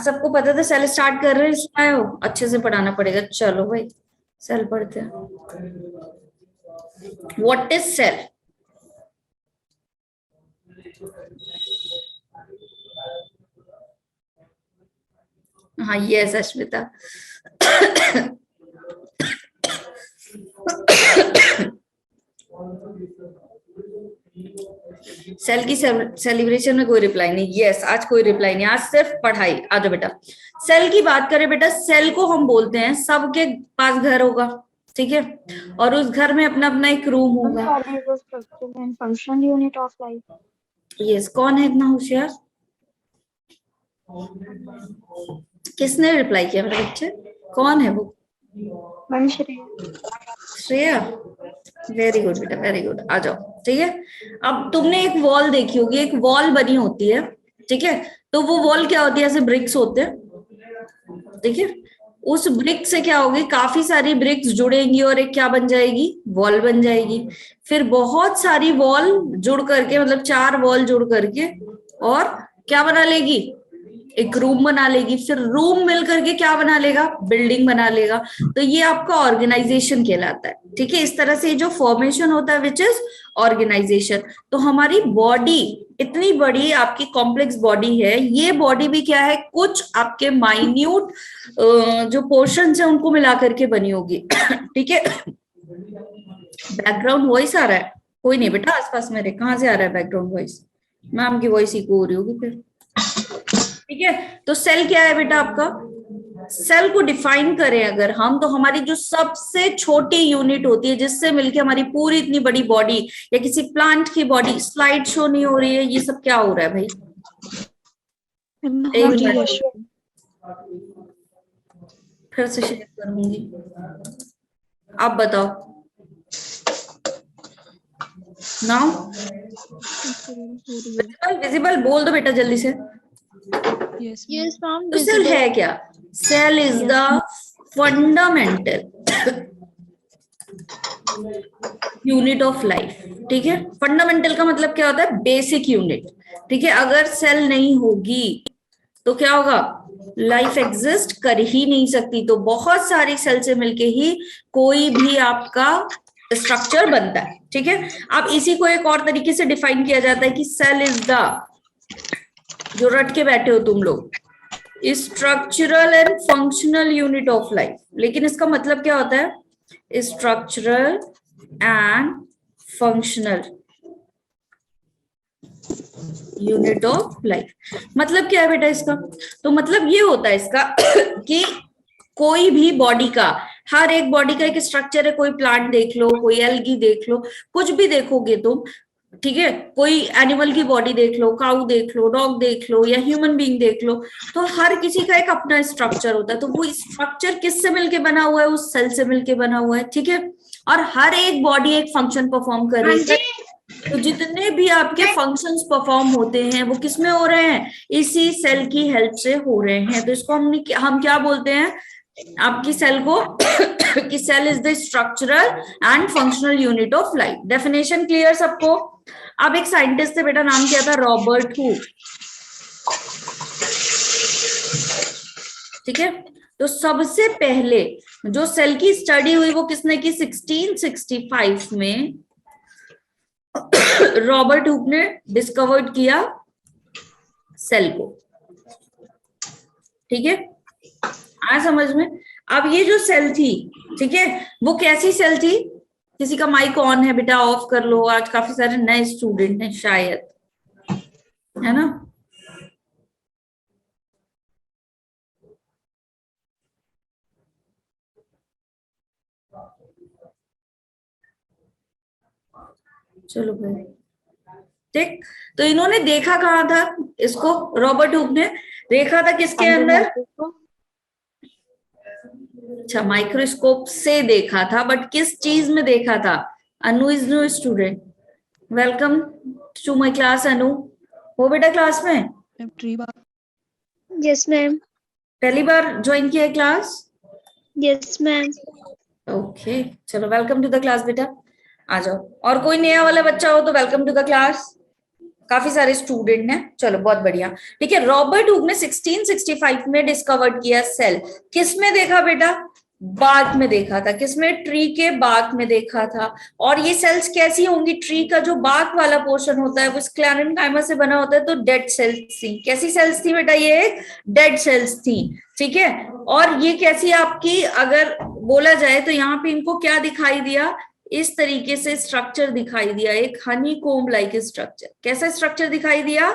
सबको पता था सेल स्टार्ट कर रहे हैं, इसमें आए हो, अच्छे से पढ़ाना पड़ेगा। चलो भाई सेल पढ़ते हैं। What is cell? हाँ यस अश्मिता। सेल की सेलिब्रेशन में कोई रिप्लाई नहीं। यस आज कोई रिप्लाई नहीं, आज सिर्फ पढ़ाई। आ जाओ बेटा। सेल की बात करें बेटा, सेल को हम बोलते हैं, सबके पास घर होगा, ठीक है, और उस घर में अपना अपना एक रूम होगा। Functional unit of life. Yes, कौन है इतना होशियार? किसने रिप्लाई किया मेरे बच्चे? कौन है वो? श्रेया। वेरी गुड बेटा, वेरी गुड। आ जाओ, ठीक है। अब तुमने एक वॉल देखी होगी, एक वॉल बनी होती है, ठीक है, तो वो वॉल क्या होती है? ऐसे ब्रिक्स होते हैं, ठीक है। उस ब्रिक से क्या होगी? काफी सारी ब्रिक्स जुड़ेंगी और एक क्या बन जाएगी? वॉल बन जाएगी। फिर बहुत सारी वॉल जुड़ करके, मतलब 4 वॉल जुड़ करके और क्या बना लेगी? एक रूम बना लेगी। फिर रूम मिल करके क्या बना लेगा? बिल्डिंग बना लेगा। तो ये आपका ऑर्गेनाइजेशन कहलाता है, ठीक है। इस तरह से जो फॉर्मेशन होता है विच इज ऑर्गेनाइजेशन। तो हमारी बॉडी इतनी बड़ी आपकी कॉम्प्लेक्स बॉडी है, ये बॉडी भी क्या है? कुछ आपके माइन्यूट जो पोर्शन है उनको मिला करके बनी होगी, ठीक है। बैकग्राउंड वॉइस आ रहा है? कोई नहीं बेटा आसपास मेरे। कहाँ से आ रहा है बैकग्राउंड वॉइस? मैम की वॉइस इको हो रही होगी फिर, ठीक है। तो सेल क्या है बेटा आपका? सेल को डिफाइन करें अगर हम, तो हमारी जो सबसे छोटी यूनिट होती है जिससे मिलके हमारी पूरी इतनी बड़ी बॉडी, या किसी प्लांट की बॉडी, स्लाइड शो नहीं हो रही है, ये सब क्या हो रहा है भाई? एक मिनट फिर से शेयर करूंगी, आप बताओ नाउ। विजिबल बोल दो बेटा जल्दी से। Yes ma'am. तो सेल है क्या? Cell is the fundamental unit of life, ठीक है। फंडामेंटल का मतलब क्या होता है? बेसिक यूनिट, ठीक है। अगर सेल नहीं होगी तो क्या होगा? लाइफ एग्जिस्ट कर ही नहीं सकती। तो बहुत सारी सेल से मिलके ही कोई भी आपका स्ट्रक्चर बनता है, ठीक है। अब इसी को एक और तरीके से डिफाइन किया जाता है कि सेल इज द, जो रट के बैठे हो तुम लोग, structural and functional unit of life. लेकिन इसका मतलब क्या होता है? Structural and functional unit of life. मतलब क्या है बेटा इसका? तो मतलब ये होता है इसका कि कोई भी बॉडी का, हर एक बॉडी का एक स्ट्रक्चर है। कोई प्लांट देख लो, कोई एल्गी देख लो, कुछ भी देखोगे तुम, ठीक है। कोई एनिमल की बॉडी देख लो, काऊ देख लो, डॉग देख लो, या ह्यूमन बीइंग देख लो, तो हर किसी का एक अपना स्ट्रक्चर होता है। तो वो स्ट्रक्चर किससे मिलके बना हुआ है? उस सेल से मिलके बना हुआ है, ठीक है। और हर एक बॉडी एक फंक्शन परफॉर्म कर रही है। तो जितने भी आपके फंक्शंस परफॉर्म होते हैं वो किसमें हो रहे हैं? इसी सेल की हेल्प से हो रहे हैं। तो इसको हम क्या बोलते हैं आपकी सेल को? कि cell is the structural and functional unit of life. Definition clear सबको? अब एक साइंटिस्ट थे बेटा, नाम क्या था? रॉबर्ट हुक, ठीक है। तो सबसे पहले जो सेल की स्टडी हुई वो किसने की? 1665 में रॉबर्ट हुक ने डिस्कवर्ड किया सेल को, ठीक है। आया समझ में? अब ये जो सेल थी, ठीक है, वो कैसी सेल थी? किसी का माइक ऑन है बेटा? ऑफ कर लो, आज काफी सारे नए स्टूडेंट हैं शायद, है ना। चलो भाई, ठीक। तो इन्होंने देखा कहाँ था इसको? रॉबर्ट हुक ने देखा था किसके अंदर? अच्छा, माइक्रोस्कोप से देखा था, बट किस चीज में देखा था? Anu is new student, welcome to my class. Anu हो बेटा क्लास में? Yes ma'am. पहली बार ज्वाइन किया है क्लास? Yes ma'am. ओके, चलो वेलकम टू द क्लास बेटा। आ जाओ। और कोई नया वाला बच्चा हो तो वेलकम टू द क्लास। काफी सारे स्टूडेंट हैं, चलो बहुत बढ़िया। ठीक है, रॉबर्ट हुक ने 1665 में डिस्कवर्ड किया सेल। किसमें देखा बेटा? बार्क में देखा था। किसमें? ट्री के बार्क में देखा था। और ये सेल्स कैसी होंगी? ट्री का जो बार्क वाला पोर्शन होता है वो स्क्लेरेनकाइमा से बना होता है, तो डेड सेल्स थी। कैसी सेल्स थी बेटा? ये डेड सेल्स थी। ठीक है, और ये कैसी आपकी अगर बोला जाए तो यहाँ पे इनको क्या दिखाई दिया? इस तरीके से स्ट्रक्चर दिखाई दिया, एक हनी कोम लाइक स्ट्रक्चर। कैसा स्ट्रक्चर दिखाई दिया?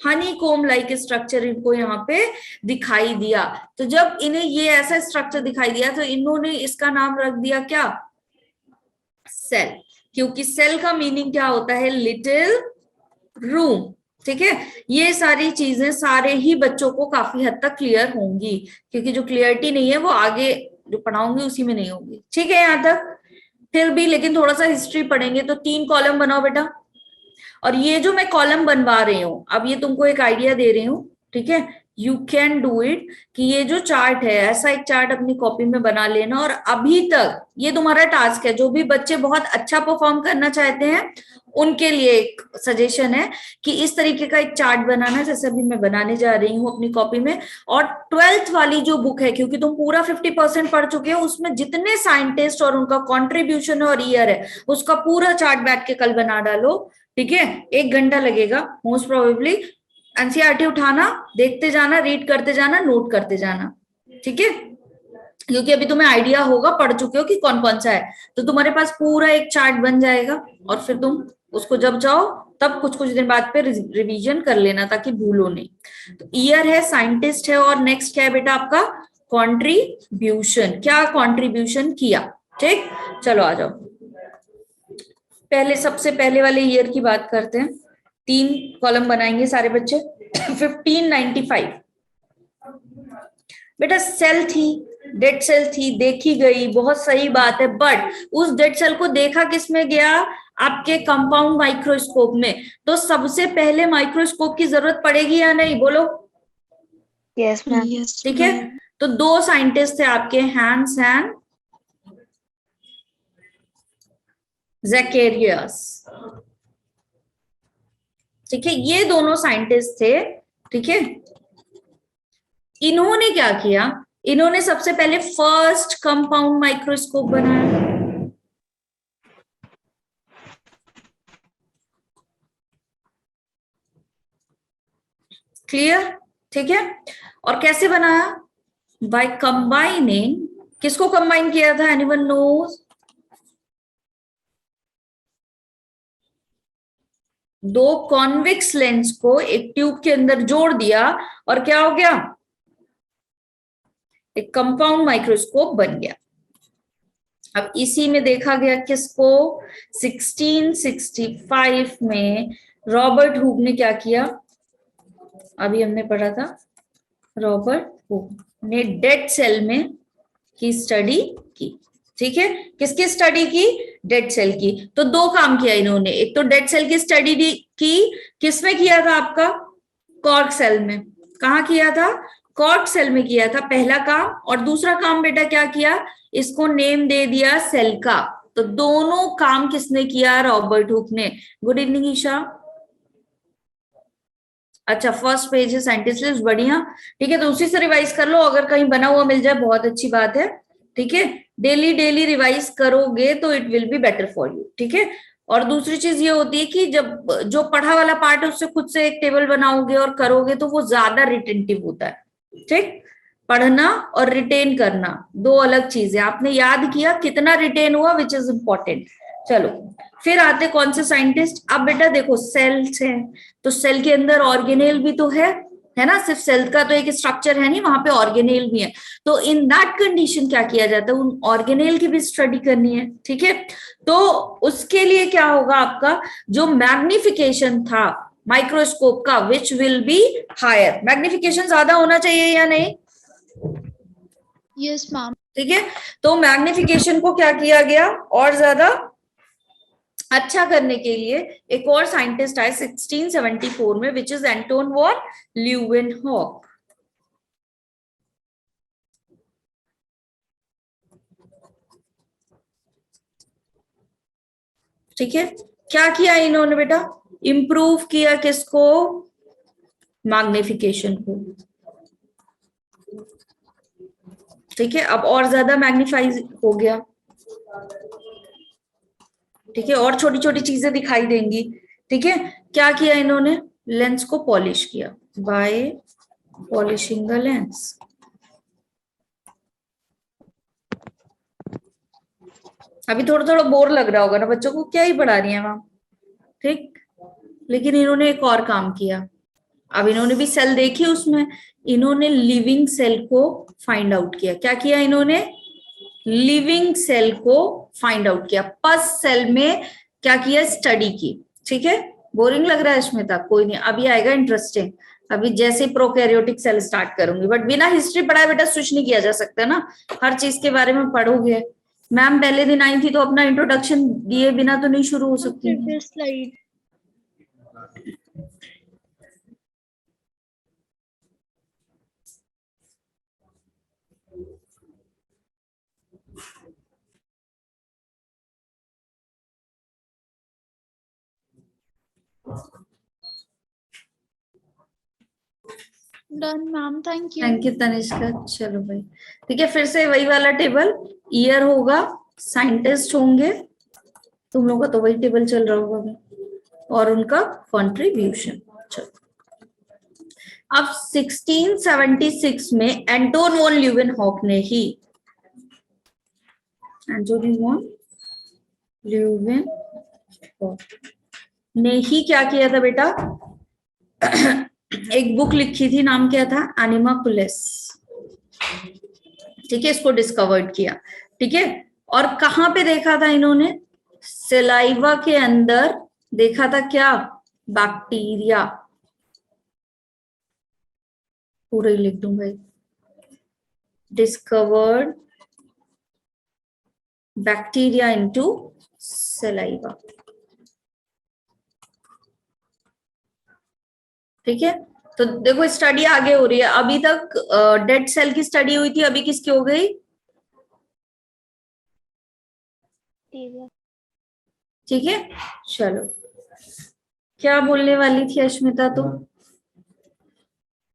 हनी कोम लाइक स्ट्रक्चर इनको यहाँ पे दिखाई दिया। तो जब इन्हें ये ऐसा स्ट्रक्चर दिखाई दिया तो इन्होंने इसका नाम रख दिया क्या? सेल। क्योंकि सेल का मीनिंग क्या होता है? Little room. ठीक है, ये सारी चीजें सारे ही बच्चों को काफी हद तक क्लियर होंगी, क्योंकि जो क्लियरिटी नहीं है वो आगे जो पढ़ाऊंगी उसी में नहीं होगी। ठीक है यहां तक? फिर भी लेकिन थोड़ा सा हिस्ट्री पढ़ेंगे तो 3 कॉलम बनाओ बेटा। और ये जो मैं कॉलम बनवा रही हूँ, अब ये तुमको एक आइडिया दे रही हूँ, ठीक है, यू कैन डू इट, कि ये जो चार्ट है ऐसा एक चार्ट अपनी कॉपी में बना लेना। और अभी तक ये तुम्हारा टास्क है, जो भी बच्चे बहुत अच्छा परफॉर्म करना चाहते हैं उनके लिए एक सजेशन है कि इस तरीके का एक चार्ट बनाना, जैसे अभी मैं बनाने जा रही हूँ अपनी कॉपी में। और 12th वाली जो बुक है, क्योंकि तुम पूरा 50% पढ़ चुके हो, उसमें जितने साइंटिस्ट और उनका कॉन्ट्रीब्यूशन और ईयर है उसका पूरा चार्ट बैठ के कल बना डालो। ठीक है, 1 घंटा लगेगा मोस्ट प्रोबेबली। एनसीईआरटी उठाना, देखते जाना, रीड करते जाना, नोट करते जाना। ठीक है, क्योंकि अभी तुम्हें आइडिया होगा, पढ़ चुके हो कि कौन कौन सा है, तो तुम्हारे पास पूरा एक चार्ट बन जाएगा। और फिर तुम उसको जब चाहो तब कुछ कुछ दिन बाद पे रिवीजन कर लेना, ताकि भूलो नहीं। तो ईयर है, साइंटिस्ट है, और नेक्स्ट क्या है बेटा आपका? कॉन्ट्रीब्यूशन। क्या कॉन्ट्रीब्यूशन किया? ठीक, चलो आ जाओ। पहले सबसे पहले वाले ईयर की बात करते हैं। 3 कॉलम बनाएंगे सारे बच्चे। 1595 बेटा सेल थी, डेड सेल थी, देखी गई, बहुत सही बात है। बट उस डेड सेल को देखा किस में गया? आपके कंपाउंड माइक्रोस्कोप में। तो सबसे पहले माइक्रोस्कोप की जरूरत पड़ेगी या नहीं? बोलो। Yes ma'am. ठीक है, तो 2 साइंटिस्ट थे आपके, हैंस एंड ज़ेकेरियस। ठीक है, ये दोनों साइंटिस्ट थे। ठीक है, इन्होंने क्या किया? इन्होंने सबसे पहले फर्स्ट कंपाउंड माइक्रोस्कोप बनाया। क्लियर? ठीक है, और कैसे बनाया? By combining. किसको कंबाइन किया था? Anyone knows? 2 कॉन्वेक्स लेंस को एक ट्यूब के अंदर जोड़ दिया और क्या हो गया? एक कंपाउंड माइक्रोस्कोप बन गया। अब इसी में देखा गया किसको? 1665 में रॉबर्ट हुक ने क्या किया? अभी हमने पढ़ा था, रॉबर्ट हुक ने डेड सेल में की स्टडी की। ठीक है, किसकी स्टडी की? डेड सेल की। तो 2 काम किया इन्होंने। एक तो डेड सेल की स्टडी की, किसमें किया था आपका? कॉर्क सेल में। कहा किया था? कॉर्क सेल में किया था, पहला काम। और दूसरा काम बेटा क्या किया? इसको नेम दे दिया सेल का। तो दोनों काम किसने किया? रॉबर्ट हुक ने। Good evening Isha. अच्छा, फर्स्ट पेज है साइंटिस्ट लिस्ट, बढ़िया। ठीक है, तो उसी से रिवाइज कर लो, अगर कहीं बना हुआ मिल जाए बहुत अच्छी बात है। ठीक है, डेली डेली रिवाइज करोगे तो it will be better for you. ठीक है, और दूसरी चीज ये होती है कि जब जो पढ़ा वाला पार्ट है उससे खुद से एक टेबल बनाओगे और करोगे तो वो ज्यादा रिटेंटिव होता है। ठीक, पढ़ना और रिटेन करना 2 अलग चीजें। आपने याद किया, कितना रिटेन हुआ, विच इज इंपॉर्टेंट। चलो फिर आते कौन से साइंटिस्ट। अब बेटा देखो सेल्स है, तो सेल के अंदर ऑर्गेनेल भी तो है ना? सिर्फ सेल का तो एक स्ट्रक्चर है नहीं, वहां पे ऑर्गेनेल भी है। तो इन दैट कंडीशन क्या किया जाता है? उन ऑर्गेनेल की भी स्टडी करनी है। ठीक है, तो उसके लिए क्या होगा आपका? जो मैग्निफिकेशन था माइक्रोस्कोप का, which will be higher. Magnification ज्यादा होना चाहिए या नहीं? Yes ma'am. ठीक है, तो मैग्निफिकेशन को क्या किया गया? और ज्यादा अच्छा करने के लिए एक और साइंटिस्ट आए 1674 में, which is Anton von Leeuwenhoek. ठीक है, क्या किया इन्होंने बेटा? इम्प्रूव किया किसको? मैग्निफिकेशन को। ठीक है, अब और ज्यादा मैग्नीफाई हो गया। ठीक है, और छोटी छोटी चीजें दिखाई देंगी। ठीक है, क्या किया इन्होंने? लेंस को पॉलिश किया बाय पॉलिशिंग द लेंस। अभी थोड़ा थोड़ा बोर लग रहा होगा ना बच्चों को, क्या ही पढ़ा रही है वहां। ठीक, लेकिन इन्होंने एक और काम किया। अब इन्होंने भी सेल देखी उसमें, इन्होंने लिविंग सेल को फाइंड आउट किया। क्या किया इन्होंने? लिविंग सेल को फाइंड आउट किया। पस सेल में क्या किया? स्टडी की। ठीक है, बोरिंग लग रहा है स्मिता? कोई नहीं, अभी आएगा इंटरेस्टिंग। अभी जैसे प्रोकैरियोटिक सेल स्टार्ट करूंगी, बट बिना हिस्ट्री पढ़ाए बेटा स्विच नहीं किया जा सकता ना, हर चीज के बारे में पढ़ोगे। मैम पहले दिन आई थी तो अपना इंट्रोडक्शन दिए बिना तो नहीं शुरू हो सकती। Slide done ma'am, thank you Tanishka. चलो भाई, ठीक है, फिर से वही वाला टेबल। ईयर होगा, साइंटिस्ट होंगे, तुम लोगों का तो वही टेबल चल रहा होगा अभी, और उनका कंट्रीब्यूशन। चलो, अब 1676 में एंटोन वॉन ल्यूवेनहॉक ने ही, एंटोन वॉन ल्यूवेनहॉक ने ही क्या किया था बेटा? एक बुक लिखी थी, नाम क्या था? एनिमाकुलस। ठीक है, इसको डिस्कवर्ड किया। ठीक है, और कहां पे देखा था इन्होंने? सलाइवा के अंदर देखा था। क्या? बैक्टीरिया। पूरा ही लिख दूं भाई। Discovered bacteria into saliva. ठीक है, तो देखो स्टडी आगे हो रही है। अभी तक डेड सेल की स्टडी हुई थी, अभी किसकी हो गई? ठीक है, चलो, क्या बोलने वाली थी अश्मिता तुम?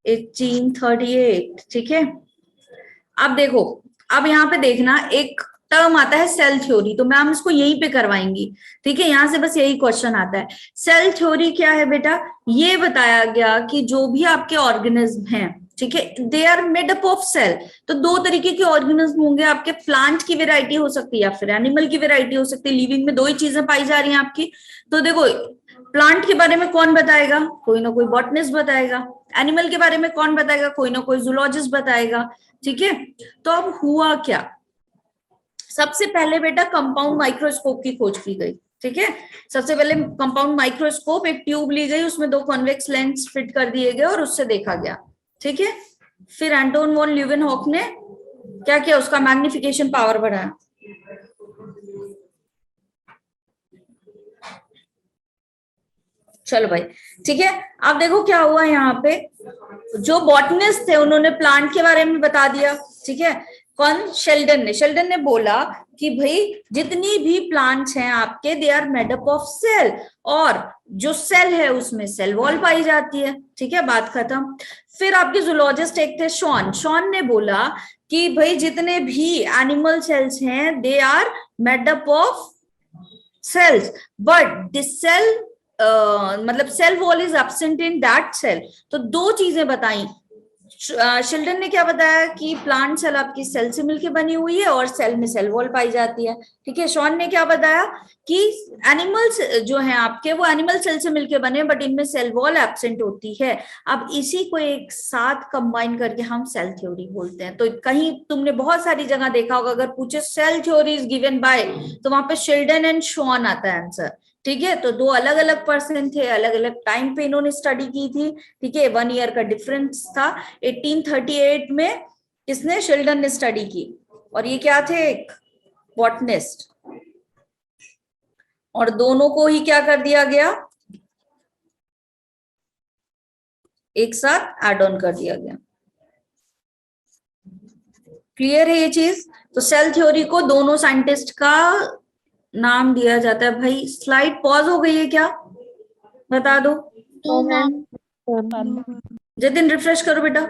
1838। ठीक है, अब देखो, अब यहाँ पे देखना, एक टर्म आता है सेल थ्योरी, तो मैम इसको यहीं पे करवाएंगी। ठीक है, यहां से बस यही क्वेश्चन आता है। सेल थ्योरी क्या है बेटा? ये बताया गया कि जो भी आपके ऑर्गेनिज्म हैं, ठीक है, they are made up of cell. तो दो तरीके के ऑर्गेनिज्म होंगे आपके, प्लांट की वेराइटी हो सकती है या फिर एनिमल की वेराइटी हो सकती है। लिविंग में दो ही चीजें पाई जा रही हैं आपकी। तो देखो, प्लांट के बारे में कौन बताएगा? कोई ना कोई बॉटनिस्ट बताएगा। एनिमल के बारे में कौन बताएगा? कोई ना कोई जूलॉजिस्ट बताएगा। ठीक है, तो अब हुआ क्या? सबसे पहले बेटा कंपाउंड माइक्रोस्कोप की खोज की गई। ठीक है, सबसे पहले कंपाउंड माइक्रोस्कोप, एक ट्यूब ली गई, उसमें दो कॉन्वेक्स लेंस फिट कर दिए गए और उससे देखा गया। ठीक है, फिर एंटोन वॉन ल्यूवेनहॉक ने क्या किया? उसका मैग्निफिकेशन पावर बढ़ाया। चलो भाई, ठीक है, अब देखो क्या हुआ यहाँ पे। जो बॉटनिस्ट थे उन्होंने प्लांट के बारे में बता दिया। ठीक है, कौन? शेल्डन ने बोला कि भाई जितनी भी प्लांट्स हैं आपके, they are made up of cell, और जो सेल है उसमें सेल वॉल पाई जाती है। ठीक है, बात खत्म। फिर आपके जूलॉजिस्ट एक थे शॉन ने बोला कि भाई जितने भी एनिमल सेल्स हैं, they are made up of cells, but this cell मतलब cell wall is absent in that cell. तो दो चीजें बताई। शिल्डन ने क्या बताया कि प्लांट सेल आपकी सेल से मिलकर बनी हुई है और सेल में सेल वॉल पाई जाती है। ठीक है, शॉन ने क्या बताया कि एनिमल्स जो हैं आपके, वो एनिमल सेल से मिलकर बने, बट इनमें सेल वॉल एब्सेंट होती है। अब इसी को एक साथ कंबाइन करके हम सेल थ्योरी बोलते हैं। तो कहीं तुमने बहुत सारी जगह देखा होगा, अगर पूछे cell theory is given by, तो वहां पे शिल्डन एंड शॉन आता है आंसर। ठीक है, तो दो अलग अलग पर्सन थे, अलग अलग टाइम पे इन्होंने स्टडी की थी। ठीक है, 1 ईयर का डिफरेंस था। 1838 में किसने? शिल्डन ने स्टडी की, और ये क्या थे? एक बॉटनिस्ट। और दोनों को ही क्या कर दिया गया? एक साथ एड ऑन कर दिया गया। क्लियर है ये चीज? तो सेल थ्योरी को दोनों साइंटिस्ट का नाम दिया जाता है। भाई स्लाइड पॉज हो गई है क्या? बता दो। No, ma'am. जतिन रिफ्रेश करो बेटा।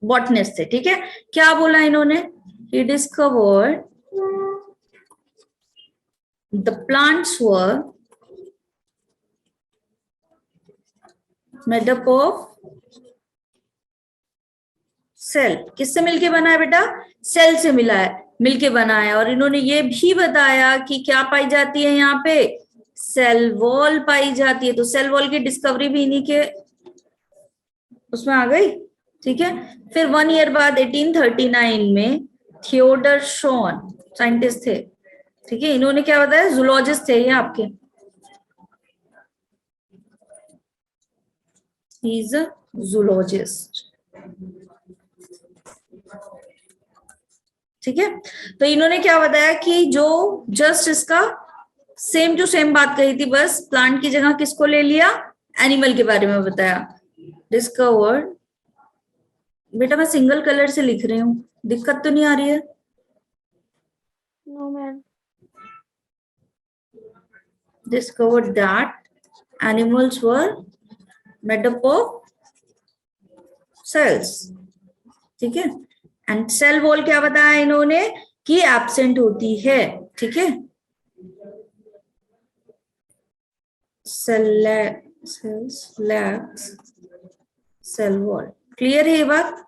बॉटनिस्ट थे, ठीक है। क्या बोला इन्होंने? He discovered the plants were made up of cell. किससे मिलके बना है बेटा? सेल से मिला है, मिलके बना है। और इन्होंने ये भी बताया कि क्या पाई जाती है यहाँ पे? सेल वॉल पाई जाती है। तो सेल वॉल की डिस्कवरी भी इन्हीं के उसमें आ गई, ठीक है। फिर 1 ईयर बाद 1839 में थियोडर शॉन साइंटिस्ट थे, ठीक है। इन्होंने क्या बताया? जूलॉजिस्ट थे ये आपके। ही इज अ जूलॉजिस्ट, ठीक है। तो इन्होंने क्या बताया कि जो जस्ट इसका सेम टू सेम बात कही थी, बस प्लांट की जगह किसको ले लिया? एनिमल के बारे में बताया। डिस्कवर्ड, बेटा मैं सिंगल कलर से लिख रही हूँ, दिक्कत तो नहीं आ रही है? No, ma'am. Discovered that animals were made up of cells, ठीक है। एंड सेल वॉल क्या बताया इन्होंने? कि एब्सेंट होती है, ठीक है। सेल वॉल, क्लियर है ये बात?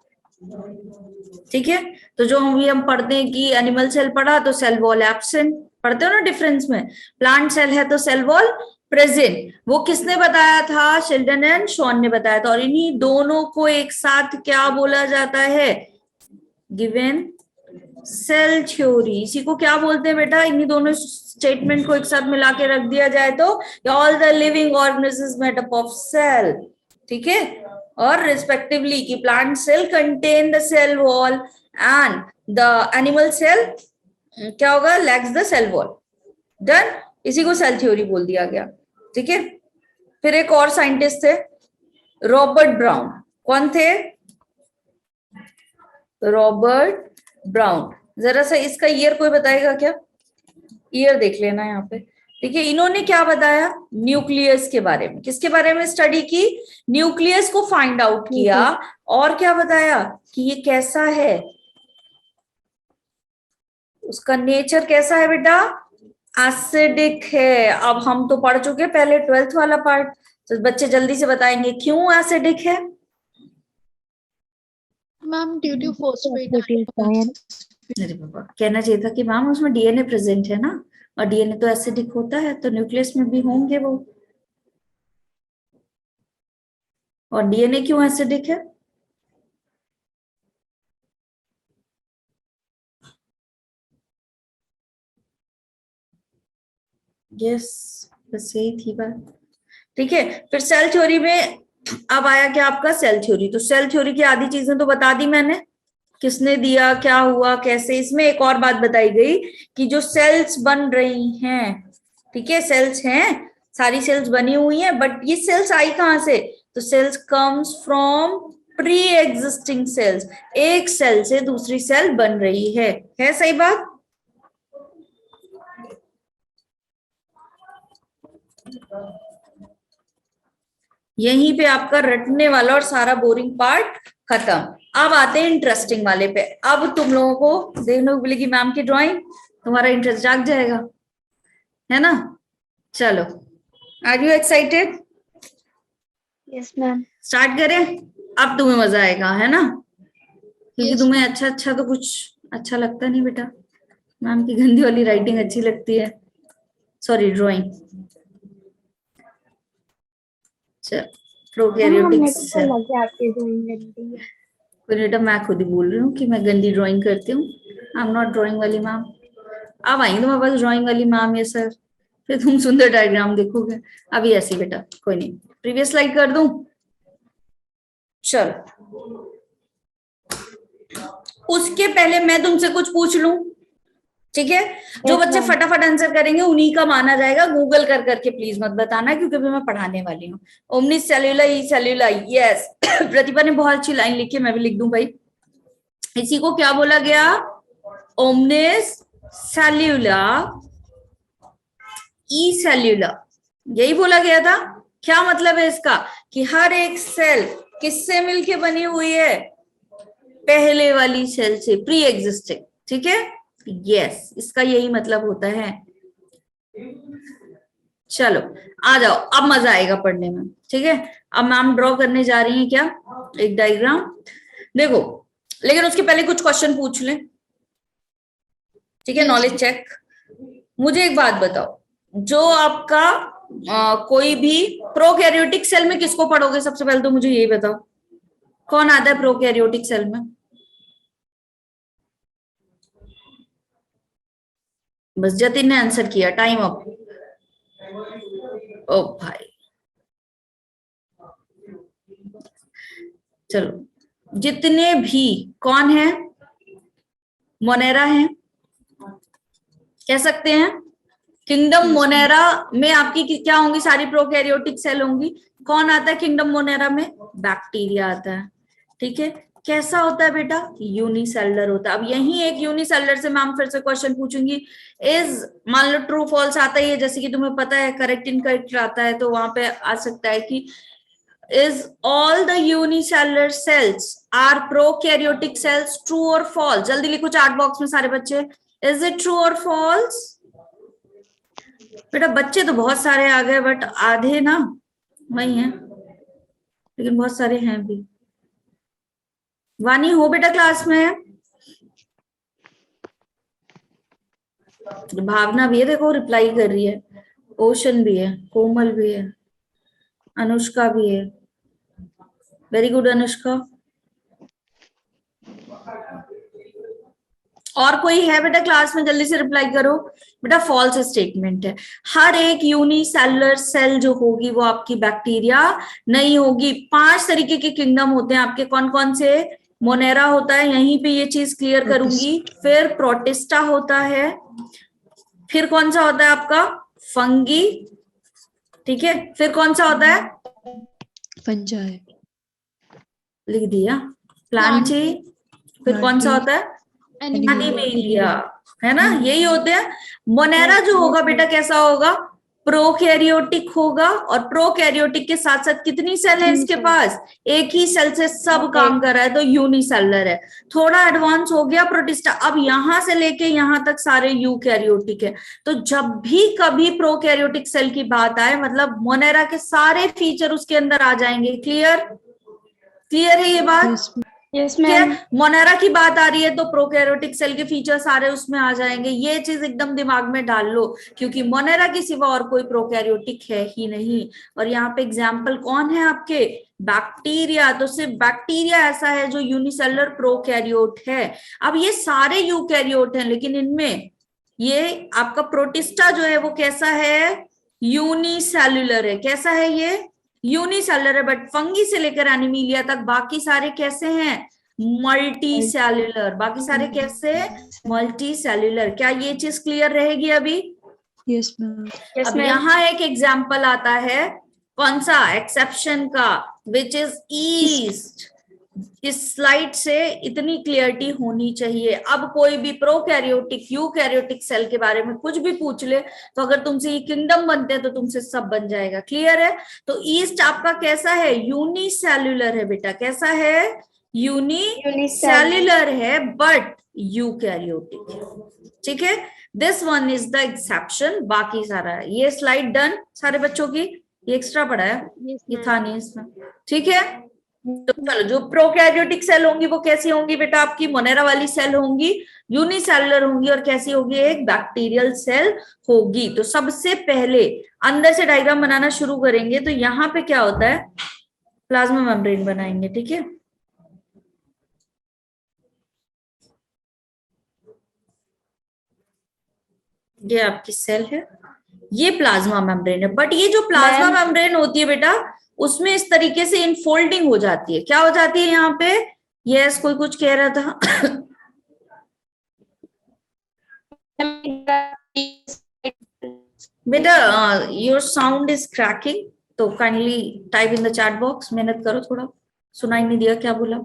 ठीक है। तो जो हम पढ़ते हैं कि एनिमल सेल पढ़ा तो सेल वॉल एब्सेंट, पढ़ते हो ना डिफरेंस में। प्लांट सेल है तो सेल वॉल प्रेजेंट। वो किसने बताया था? शिल्डन एंड शॉन ने बताया था। और इन्हीं दोनों को एक साथ क्या बोला जाता है? Given cell theory. इसी को क्या बोलते हैं बेटा? इन्हीं दोनों स्टेटमेंट को एक साथ मिला के रख दिया जाए तो all the living organisms made up of cell, ठीक है। और रिस्पेक्टिवली कि plant cell contain the cell wall and the animal cell क्या होगा? Lacks the cell wall. Done. इसी को सेल थ्योरी बोल दिया गया, ठीक है। फिर एक और साइंटिस्ट थे, रॉबर्ट ब्राउन। कौन थे? Robert brown. जरा सा इसका ईयर कोई बताएगा क्या? ईयर देख लेना यहाँ पे, ठीक है। इन्होंने क्या बताया? न्यूक्लियस के बारे में। किसके बारे में स्टडी की? न्यूक्लियस को फाइंड आउट किया। और क्या बताया? कि ये कैसा है, उसका नेचर कैसा है बेटा? एसिडिक है। अब हम तो पढ़ चुके पहले 12th वाला पार्ट, तो बच्चे जल्दी से बताएंगे क्यों एसिडिक है। Ma'am, due to phosphate. अरे बाबा, कहना चाहिए था कि मैम उसमें डीएनए प्रेजेंट है ना, और डीएनए तो एसिडिक होता है, तो न्यूक्लियस में भी होंगे वो। और डीएनए क्यों एसिडिक है? यस, बस यही थी बात, ठीक है। फिर सेल थ्योरी में अब आया क्या आपका? Cell theory. तो सेल थ्योरी की आधी चीजें तो बता दी मैंने, किसने दिया, क्या हुआ, कैसे। इसमें एक और बात बताई गई कि जो सेल्स बन रही हैं, ठीक है, सेल्स हैं, सारी सेल्स बनी हुई हैं, बट ये सेल्स आई कहां से? तो sales comes from pre existing cells. एक सेल से दूसरी सेल बन रही है सही बात? यहीं पे आपका रटने वाला और सारा बोरिंग पार्ट खत्म। अब आते हैं इंटरेस्टिंग वाले पे। अब तुम लोगों को देखने को मिलेगी मैम की ड्राइंग, तुम्हारा इंटरेस्ट जाग जाएगा, है ना? चलो, are you excited? Yes, ma'am. Start करें? अब तुम्हें मजा आएगा, है ना? क्योंकि Yes. तुम्हें अच्छा अच्छा तो कुछ अच्छा लगता नहीं बेटा। मैम की गंदी वाली राइटिंग अच्छी लगती है, सॉरी ड्राइंग। Prokaryotic cell. बेटा मैं खुद ही बोल रही हूँ कि मैं गंदी ड्राइंग करती हूँ। आई एम नॉट ड्राइंग वाली मैम। अब आएंगे तुम्हारे पास ड्राइंग वाली मैम या सर, फिर तुम सुंदर डायग्राम देखोगे। अभी ऐसी बेटा कोई नहीं। प्रीवियस स्लाइड कर दूं? चलो, उसके पहले मैं तुमसे कुछ पूछ लूं, ठीक है? जो बच्चे फटाफट आंसर करेंगे उन्हीं का माना जाएगा। गूगल कर करके प्लीज मत बताना, क्योंकि अभी मैं पढ़ाने वाली हूँ। ओमनी सेल्यूला ई सेल्यूला, यस। प्रतिभा ने बहुत अच्छी लाइन लिखी है, मैं भी लिख दूं भाई। इसी को क्या बोला गया? ओमनिस सेल्यूला ई सेल्यूला, यही बोला गया था। क्या मतलब है इसका कि हर एक सेल किससे मिलके बनी हुई है, पहले वाली सेल से, प्री एग्जिस्टिंग। ठीक है, यस, इसका यही मतलब होता है। चलो आ जाओ, अब मजा आएगा पढ़ने में। ठीक है, अब मैम ड्रॉ करने जा रही है क्या, एक डायग्राम। देखो, लेकिन उसके पहले कुछ क्वेश्चन पूछ लें। ठीक है, Yes. Knowledge check. मुझे एक बात बताओ, जो आपका कोई भी प्रोकैरियोटिक सेल में किसको पढ़ोगे, सबसे पहले तो मुझे यही बताओ, कौन आता है प्रोकैरियोटिक सेल में? बस जतिन ने आंसर किया, टाइम अप। ओ भाई, चलो, जितने भी कौन है, मोनेरा है, कह सकते हैं किंगडम मोनेरा में आपकी क्या होंगी, सारी प्रोकैरियोटिक सेल होंगी। कौन आता है किंगडम मोनेरा में? बैक्टीरिया आता है। ठीक है, कैसा होता है बेटा, यूनिसेलुलर होता है। अब यही एक यूनिसेलुलर से मैम फिर से क्वेश्चन पूछूंगी, इज मान लो ट्रू फॉल्स आता ही है, जैसे कि तुम्हें पता है करेक्ट इनकरेक्ट आता है, तो वहां पे आ सकता है कि is all the unicellular cells are prokaryotic cells, true or false? जल्दी लिखो चैट बॉक्स में सारे बच्चे, is it true or false? बेटा बच्चे तो बहुत सारे आ गए, बट आधे ना वही हैं, लेकिन बहुत सारे हैं भी। वानी हो बेटा क्लास में? भावना भी है, देखो रिप्लाई कर रही है, ओशन भी है, कोमल भी है, अनुष्का भी है। Very good Anushka. और कोई है बेटा क्लास में, जल्दी से रिप्लाई करो। बेटा फॉल्स स्टेटमेंट है, हर एक यूनिसेलुलर सेल जो होगी वो आपकी बैक्टीरिया नहीं होगी। 5 तरीके के किंगडम होते हैं आपके, कौन कौन से? मोनेरा होता है, यहीं पे ये चीज क्लियर करूंगी। फिर प्रोटिस्टा होता है, फिर कौन सा होता है आपका? फंगी। ठीक है, फिर कौन सा होता है? फंजाई। लिख दिया, प्लांटी। फिर कौन सा होता है? एनिमेलिया, है ना, यही होते हैं। मोनेरा जो होगा बेटा कैसा होगा? प्रोकैरियोटिक होगा, और प्रोकैरियोटिक के साथ साथ कितनी सेल है इसके पास? एक ही सेल से सब काम कर रहा है, तो यूनिसेलुलर है। थोड़ा एडवांस हो गया प्रोटिस्टा, अब यहां से लेके यहां तक सारे यूकैरियोटिक है। तो जब भी कभी प्रोकैरियोटिक सेल की बात आए, मतलब मोनेरा के सारे फीचर उसके अंदर आ जाएंगे। क्लियर? क्लियर है ये बात? Yes, क्या ma'am. मोनेरा की बात आ रही है तो प्रोकैरियोटिक सेल के फीचर सारे उसमें आ जाएंगे। ये चीज एकदम दिमाग में डाल लो, क्योंकि मोनेरा के सिवा और कोई प्रोकैरियोटिक है ही नहीं। और यहाँ पे एग्जाम्पल कौन है आपके? बैक्टीरिया। तो सिर्फ बैक्टीरिया ऐसा है जो यूनिसेलुलर प्रोकैरियोट है। अब ये सारे यूकैरियोट हैं, लेकिन इनमें ये आपका प्रोटिस्टा जो है वो कैसा है? यूनिसेलुलर है। कैसा है ये? यूनिसेलुलर है। बट फंगी से लेकर एनिमीलिया तक बाकी सारे कैसे हैं? Multi cellular. बाकी सारे कैसे? Multi cellular. क्या ये चीज क्लियर रहेगी अभी? Yes, ma'am. अब यहाँ एक एग्जाम्पल आता है, कौन सा? एक्सेप्शन का, विच इज ईस्ट। इस स्लाइड से इतनी क्लियरिटी होनी चाहिए। अब कोई भी प्रोकैरियोटिक यूकैरियोटिक सेल के बारे में कुछ भी पूछ ले, तो अगर तुमसे ये किंगडम बनते हैं तो तुमसे सब बन जाएगा। क्लियर है? तो ईस्ट आपका कैसा है? यूनिसेल्युलर है बेटा। कैसा है? यूनिसेल्युलर है, बट यूकैरियोटिक है। ठीक है, this one is the exception. बाकी सारा है। ये स्लाइड डन सारे बच्चों की, ये एक्स्ट्रा पढ़ा है, ये था नहीं इसमें। ठीक है, तो चलो, जो प्रोकैरियोटिक सेल होंगी वो कैसी होंगी बेटा? आपकी मोनेरा वाली सेल होंगी, यूनिसेलुलर होंगी, और कैसी होगी? एक बैक्टीरियल सेल होगी। तो सबसे पहले अंदर से डायग्राम बनाना शुरू करेंगे। तो यहाँ पे क्या होता है? प्लाज्मा मेम्ब्रेन बनाएंगे। ठीक है, ये आपकी सेल है, ये प्लाज्मा मेम्ब्रेन है। बट ये जो प्लाज्मा मेम्ब्रेन होती है बेटा, उसमें इस तरीके से इनफोल्डिंग हो जाती है। क्या हो जाती है यहाँ पे? यस, कोई कुछ कह रहा था। बेटा योर साउंड इज क्रैकिंग, तो kindly type in the chat box. मेहनत करो थोड़ा, सुनाई नहीं दिया क्या बोला?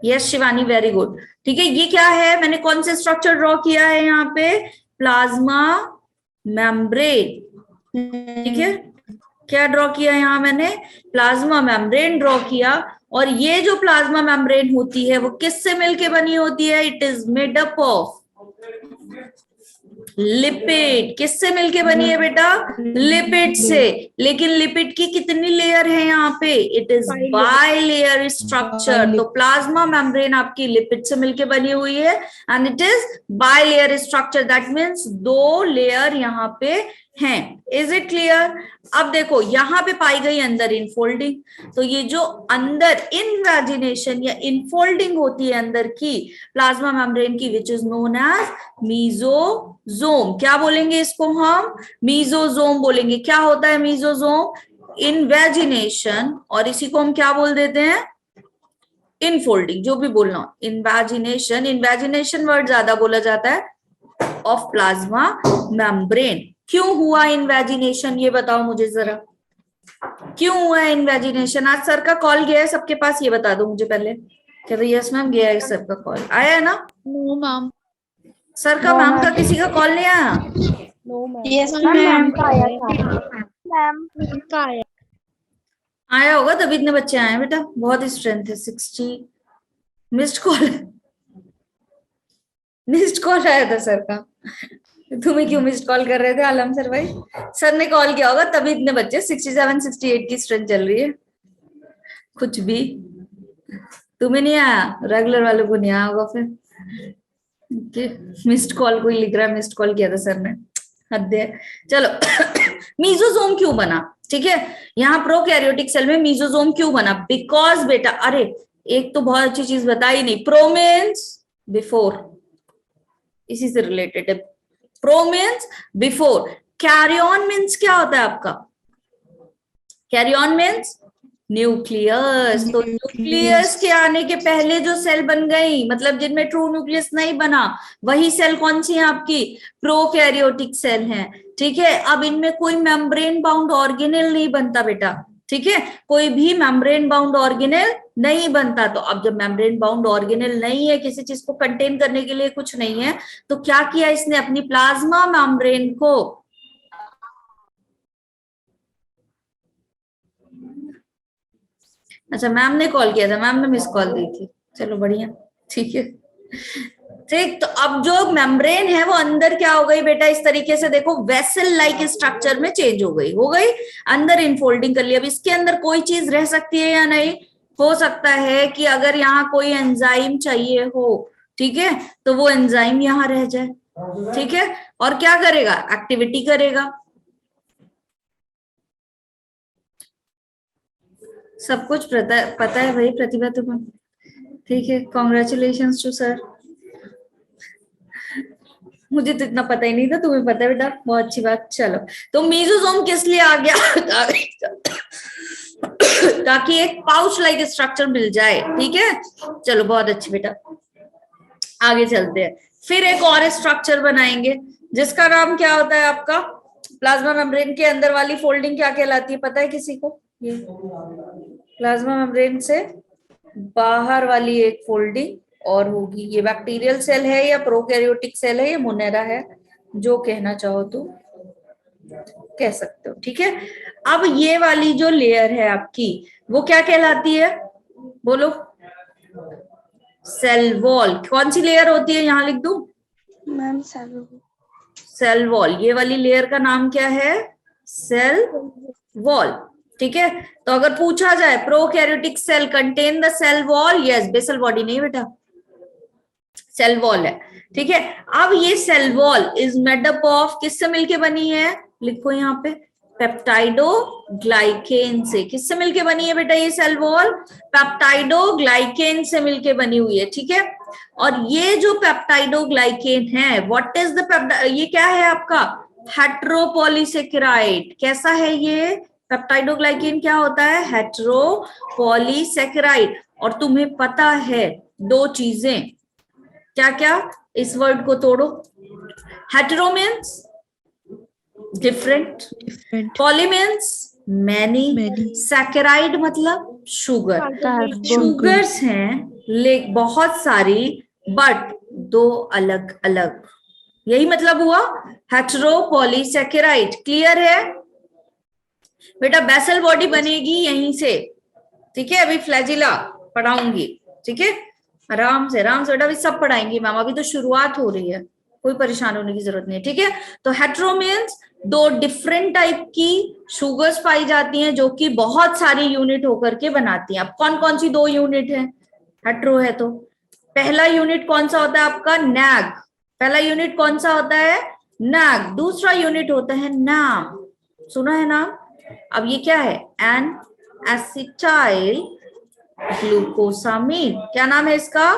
Yes Shivani, very good. ठीक है, ये क्या है? मैंने कौन से स्ट्रक्चर ड्रॉ किया है यहाँ पे? Plasma membrane. ठीक है, क्या ड्रॉ किया यहाँ मैंने, प्लाज्मा मेम्ब्रेन ड्रॉ किया। और ये जो प्लाज्मा मेम्ब्रेन होती है वो किससे मिलके बनी होती है, it is made up of lipid. किससे मिलके बनी है बेटा, लिपिड से। लेकिन लिपिड की कितनी लेयर है यहाँ पे, it is by layer structure. तो प्लाज्मा मेम्ब्रेन आपकी लिपिड से मिलके बनी हुई है and it is by layer structure, that means 2 layer यहाँ पे हैं। Is it clear. अब देखो यहाँ पे पाई गई अंदर इनफोल्डिंग, तो ये जो अंदर इनवैजिनेशन या इनफोल्डिंग होती है अंदर की प्लाज्मा मेम्ब्रेन की, which is known as mesosome. क्या बोलेंगे इसको हम, मीजोजोम बोलेंगे। क्या होता है मीजोजोम, इनवैजिनेशन, और इसी को हम क्या बोल देते हैं, इनफोल्डिंग, जो भी बोलना हो। इनवैजिनेशन, इनवैजिनेशन वर्ड ज्यादा बोला जाता है ऑफ प्लाज्मा मेम्ब्रेन। क्यों हुआ इनवैजिनेशन, ये बताओ मुझे जरा, क्यों हुआ इनवैजिनेशन। आज सर का कॉल गया है सबके पास, ये बता दो मुझे पहले। क्या यस मैम, गया है सर का कॉल, आया है ना। No ma'am. सर का, मैम का, किसी का कॉल नहीं आया। यस मैम का आया था। मैम आया होगा तभी इतने बच्चे आए हैं बेटा, बहुत स्ट्रेंथ है। 60 मिस्ड कॉल, मिस्ड कॉल आया था सर का। तुम्हें क्यों मिस्ड कॉल कर रहे थे आलम सर भाई, सर ने कॉल किया होगा तभी इतने बच्चे। 67 68 की स्ट्रेंथ चल रही है। कुछ भी तुम्हें नहीं आया, रेगुलर वालों को नहीं आया होगा फिर। मिस्ड कॉल कोई लिख रहा है, मिस्ड कॉल किया था सर ने, हद है। चलो मीजोजोम क्यों बना, ठीक है, यहाँ प्रोकैरियोटिक सेल में मीजोजोम क्यों बना, बिकॉज बेटा, अरे एक तो बहुत अच्छी चीज बताई नहीं, प्रो मीन्स बिफोर, इसी से रिलेटेड है। Pro means before, karyon means क्या होता है आपका, कैरियन मीन्स न्यूक्लियस। तो न्यूक्लियस के आने के पहले जो सेल बन गई, मतलब जिनमें ट्रू न्यूक्लियस नहीं बना, वही सेल कौन सी है आपकी, प्रोकैरियोटिक सेल है। ठीक है, अब इनमें कोई मेम्ब्रेन बाउंड ऑर्गेनेल नहीं बनता बेटा, ठीक है, कोई भी मेम्ब्रेन बाउंड ऑर्गेनेल नहीं बनता। तो अब जब मेम्ब्रेन बाउंड ऑर्गेनेल नहीं है, किसी चीज को कंटेन करने के लिए कुछ नहीं है, तो क्या किया इसने, अपनी प्लाज्मा मेम्ब्रेन को अच्छा मैम ने कॉल किया था, मैम ने मिस कॉल दी थी, चलो बढ़िया, ठीक है। ठीक, तो अब जो मेम्ब्रेन है वो अंदर क्या हो गई बेटा, इस तरीके से देखो, वेसल लाइक स्ट्रक्चर में चेंज हो गई, अंदर इनफोल्डिंग कर लिया। अब इसके अंदर कोई चीज रह सकती है या नहीं, हो सकता है कि अगर यहाँ कोई एंजाइम चाहिए हो, ठीक है, तो वो एंजाइम यहाँ रह जाए, ठीक है, और क्या करेगा, एक्टिविटी करेगा। सब कुछ पता है भाई प्रतिभा तुम्हें, ठीक है, कॉन्ग्रेचुलेशंस टू सर। मुझे तो इतना पता ही नहीं था, तुम्हें पता है बेटा, बहुत अच्छी बात। चलो, तो मीजोसोम किस लिए आ गया ताकि एक पाउच लाइक स्ट्रक्चर मिल जाए, ठीक है। चलो बहुत अच्छी बेटा, आगे चलते हैं। फिर एक और स्ट्रक्चर बनाएंगे जिसका नाम क्या होता है आपका, प्लाज्मा मेम्ब्रेन के अंदर वाली फोल्डिंग क्या कहलाती है, पता है किसी को, ये प्लाज्मा मेम्ब्रेन से बाहर वाली एक फोल्डिंग और होगी। ये बैक्टीरियल सेल है या प्रोकैरियोटिक सेल है या मोनेरा है, जो कहना चाहो तो कह सकते हो, ठीक है। अब ये वाली जो लेयर है आपकी, वो क्या कहलाती है, बोलो, सेल वॉल। कौन सी लेयर होती है, यहां लिख दूं मैम, सेल वॉल। ये वाली लेयर का नाम क्या है, सेल वॉल, ठीक है। तो अगर पूछा जाए prokaryotic cell contain the cell wall, yes, basal body नहीं बेटा, सेल वॉल है, ठीक है। अब ये cell wall is made up of, किससे मिलके बनी है, लिखो यहाँ पे, पेप्टाइडोग्लाइकेन से। किससे मिलके बनी है बेटा ये सेल वॉल, पेप्टाइडोग्लाइकेन से मिलके बनी हुई है, ठीक है। और ये जो पेप्टाइडोग्लाइकेन है, व्हाट इज द ये क्या है आपका, हेट्रोपॉलीसेकेराइड। कैसा है ये पेप्टाइडोग्लाइकेन, क्या होता है, हेट्रोपॉलीसेकेराइड। और तुम्हें पता है 2 चीजें, क्या क्या, इस वर्ड को तोड़ो, hetero means different, poly means many, saccharide मतलब शुगर। शुगर्स हैं बहुत सारी, बट 2 अलग अलग, यही मतलब हुआ हेटेरोपॉलीसेकेराइड। क्लियर है, बेटा बेसल बॉडी बनेगी यहीं से, ठीक है, अभी फ्लैजिला पढ़ाऊंगी, ठीक है, आराम से बेटा, अभी सब पढ़ाएंगी मैम, अभी तो शुरुआत हो रही है, कोई परेशान होने की जरूरत नहीं है, ठीक है। तो हेटेरो मीन्स दो डिफरेंट टाइप की शुगर्स पाई जाती हैं जो कि बहुत सारी यूनिट होकर के बनाती हैं। अब कौन कौन सी दो यूनिट है, हेटेरो है तो पहला यूनिट कौन सा होता है आपका, नैग, पहला यूनिट कौन सा होता है, नैग, दूसरा यूनिट होता है नाम, सुना है नाम। अब ये क्या है, एन एसिटाइल ग्लूकोसामीन, क्या नाम है इसका,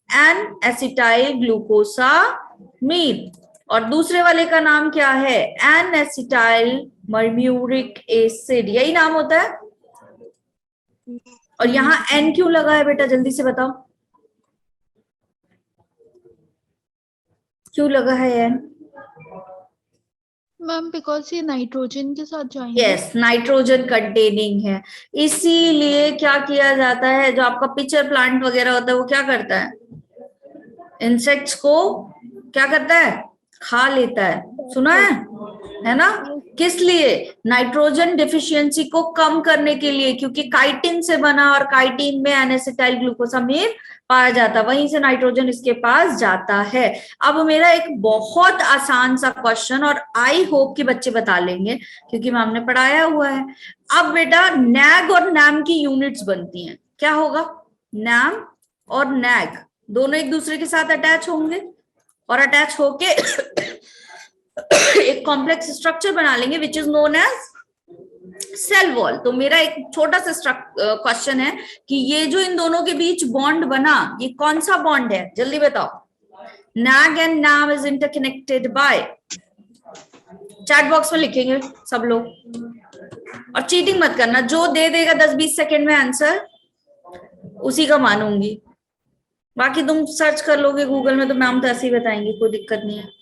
एन एसिटाइल ग्लूकोसामीन, और दूसरे वाले का नाम क्या है, एन एसिटाइल मर्म्यूरिक एसिड, यही नाम होता है। और यहाँ एन क्यों लगा है बेटा, जल्दी से बताओ, क्यों लगा है एन। मैम बिकॉज ये नाइट्रोजन के साथ ज्वाइन है। यस, नाइट्रोजन कंटेनिंग है, इसीलिए क्या किया जाता है, जो आपका पिचर प्लांट वगैरह होता है वो क्या करता है, इंसेक्ट्स को क्या करता है, खा लेता है, सुना है ना। किस लिए, नाइट्रोजन डिफिशियंसी को कम करने के लिए, क्योंकि काइटिन से बना और काइटिन में एनेसिटाइल ग्लूकोसामीन पाया जाता, वहीं से नाइट्रोजन इसके पास जाता है। अब मेरा एक बहुत आसान सा क्वेश्चन, और आई होप कि बच्चे बता लेंगे क्योंकि मैम ने पढ़ाया हुआ है। अब बेटा नैग और नैम की यूनिट्स बनती हैं, क्या होगा, नैम और नैग दोनों एक दूसरे के साथ अटैच होंगे, और अटैच होके एक कॉम्प्लेक्स स्ट्रक्चर बना लेंगे which is known as cell wall. तो मेरा एक छोटा सा क्वेश्चन है कि ये जो इन दोनों के बीच बॉन्ड बना, ये कौन सा बॉन्ड है, जल्दी बताओ। NAG and NAM is interconnected by, chat box में लिखेंगे सब लोग, और चीटिंग मत करना, जो दे देगा 10-20 सेकेंड में आंसर उसी का मानूंगी, बाकी तुम सर्च कर लोगे गूगल में तो मैम तो ऐसे ही बताएंगे, कोई दिक्कत नहीं है।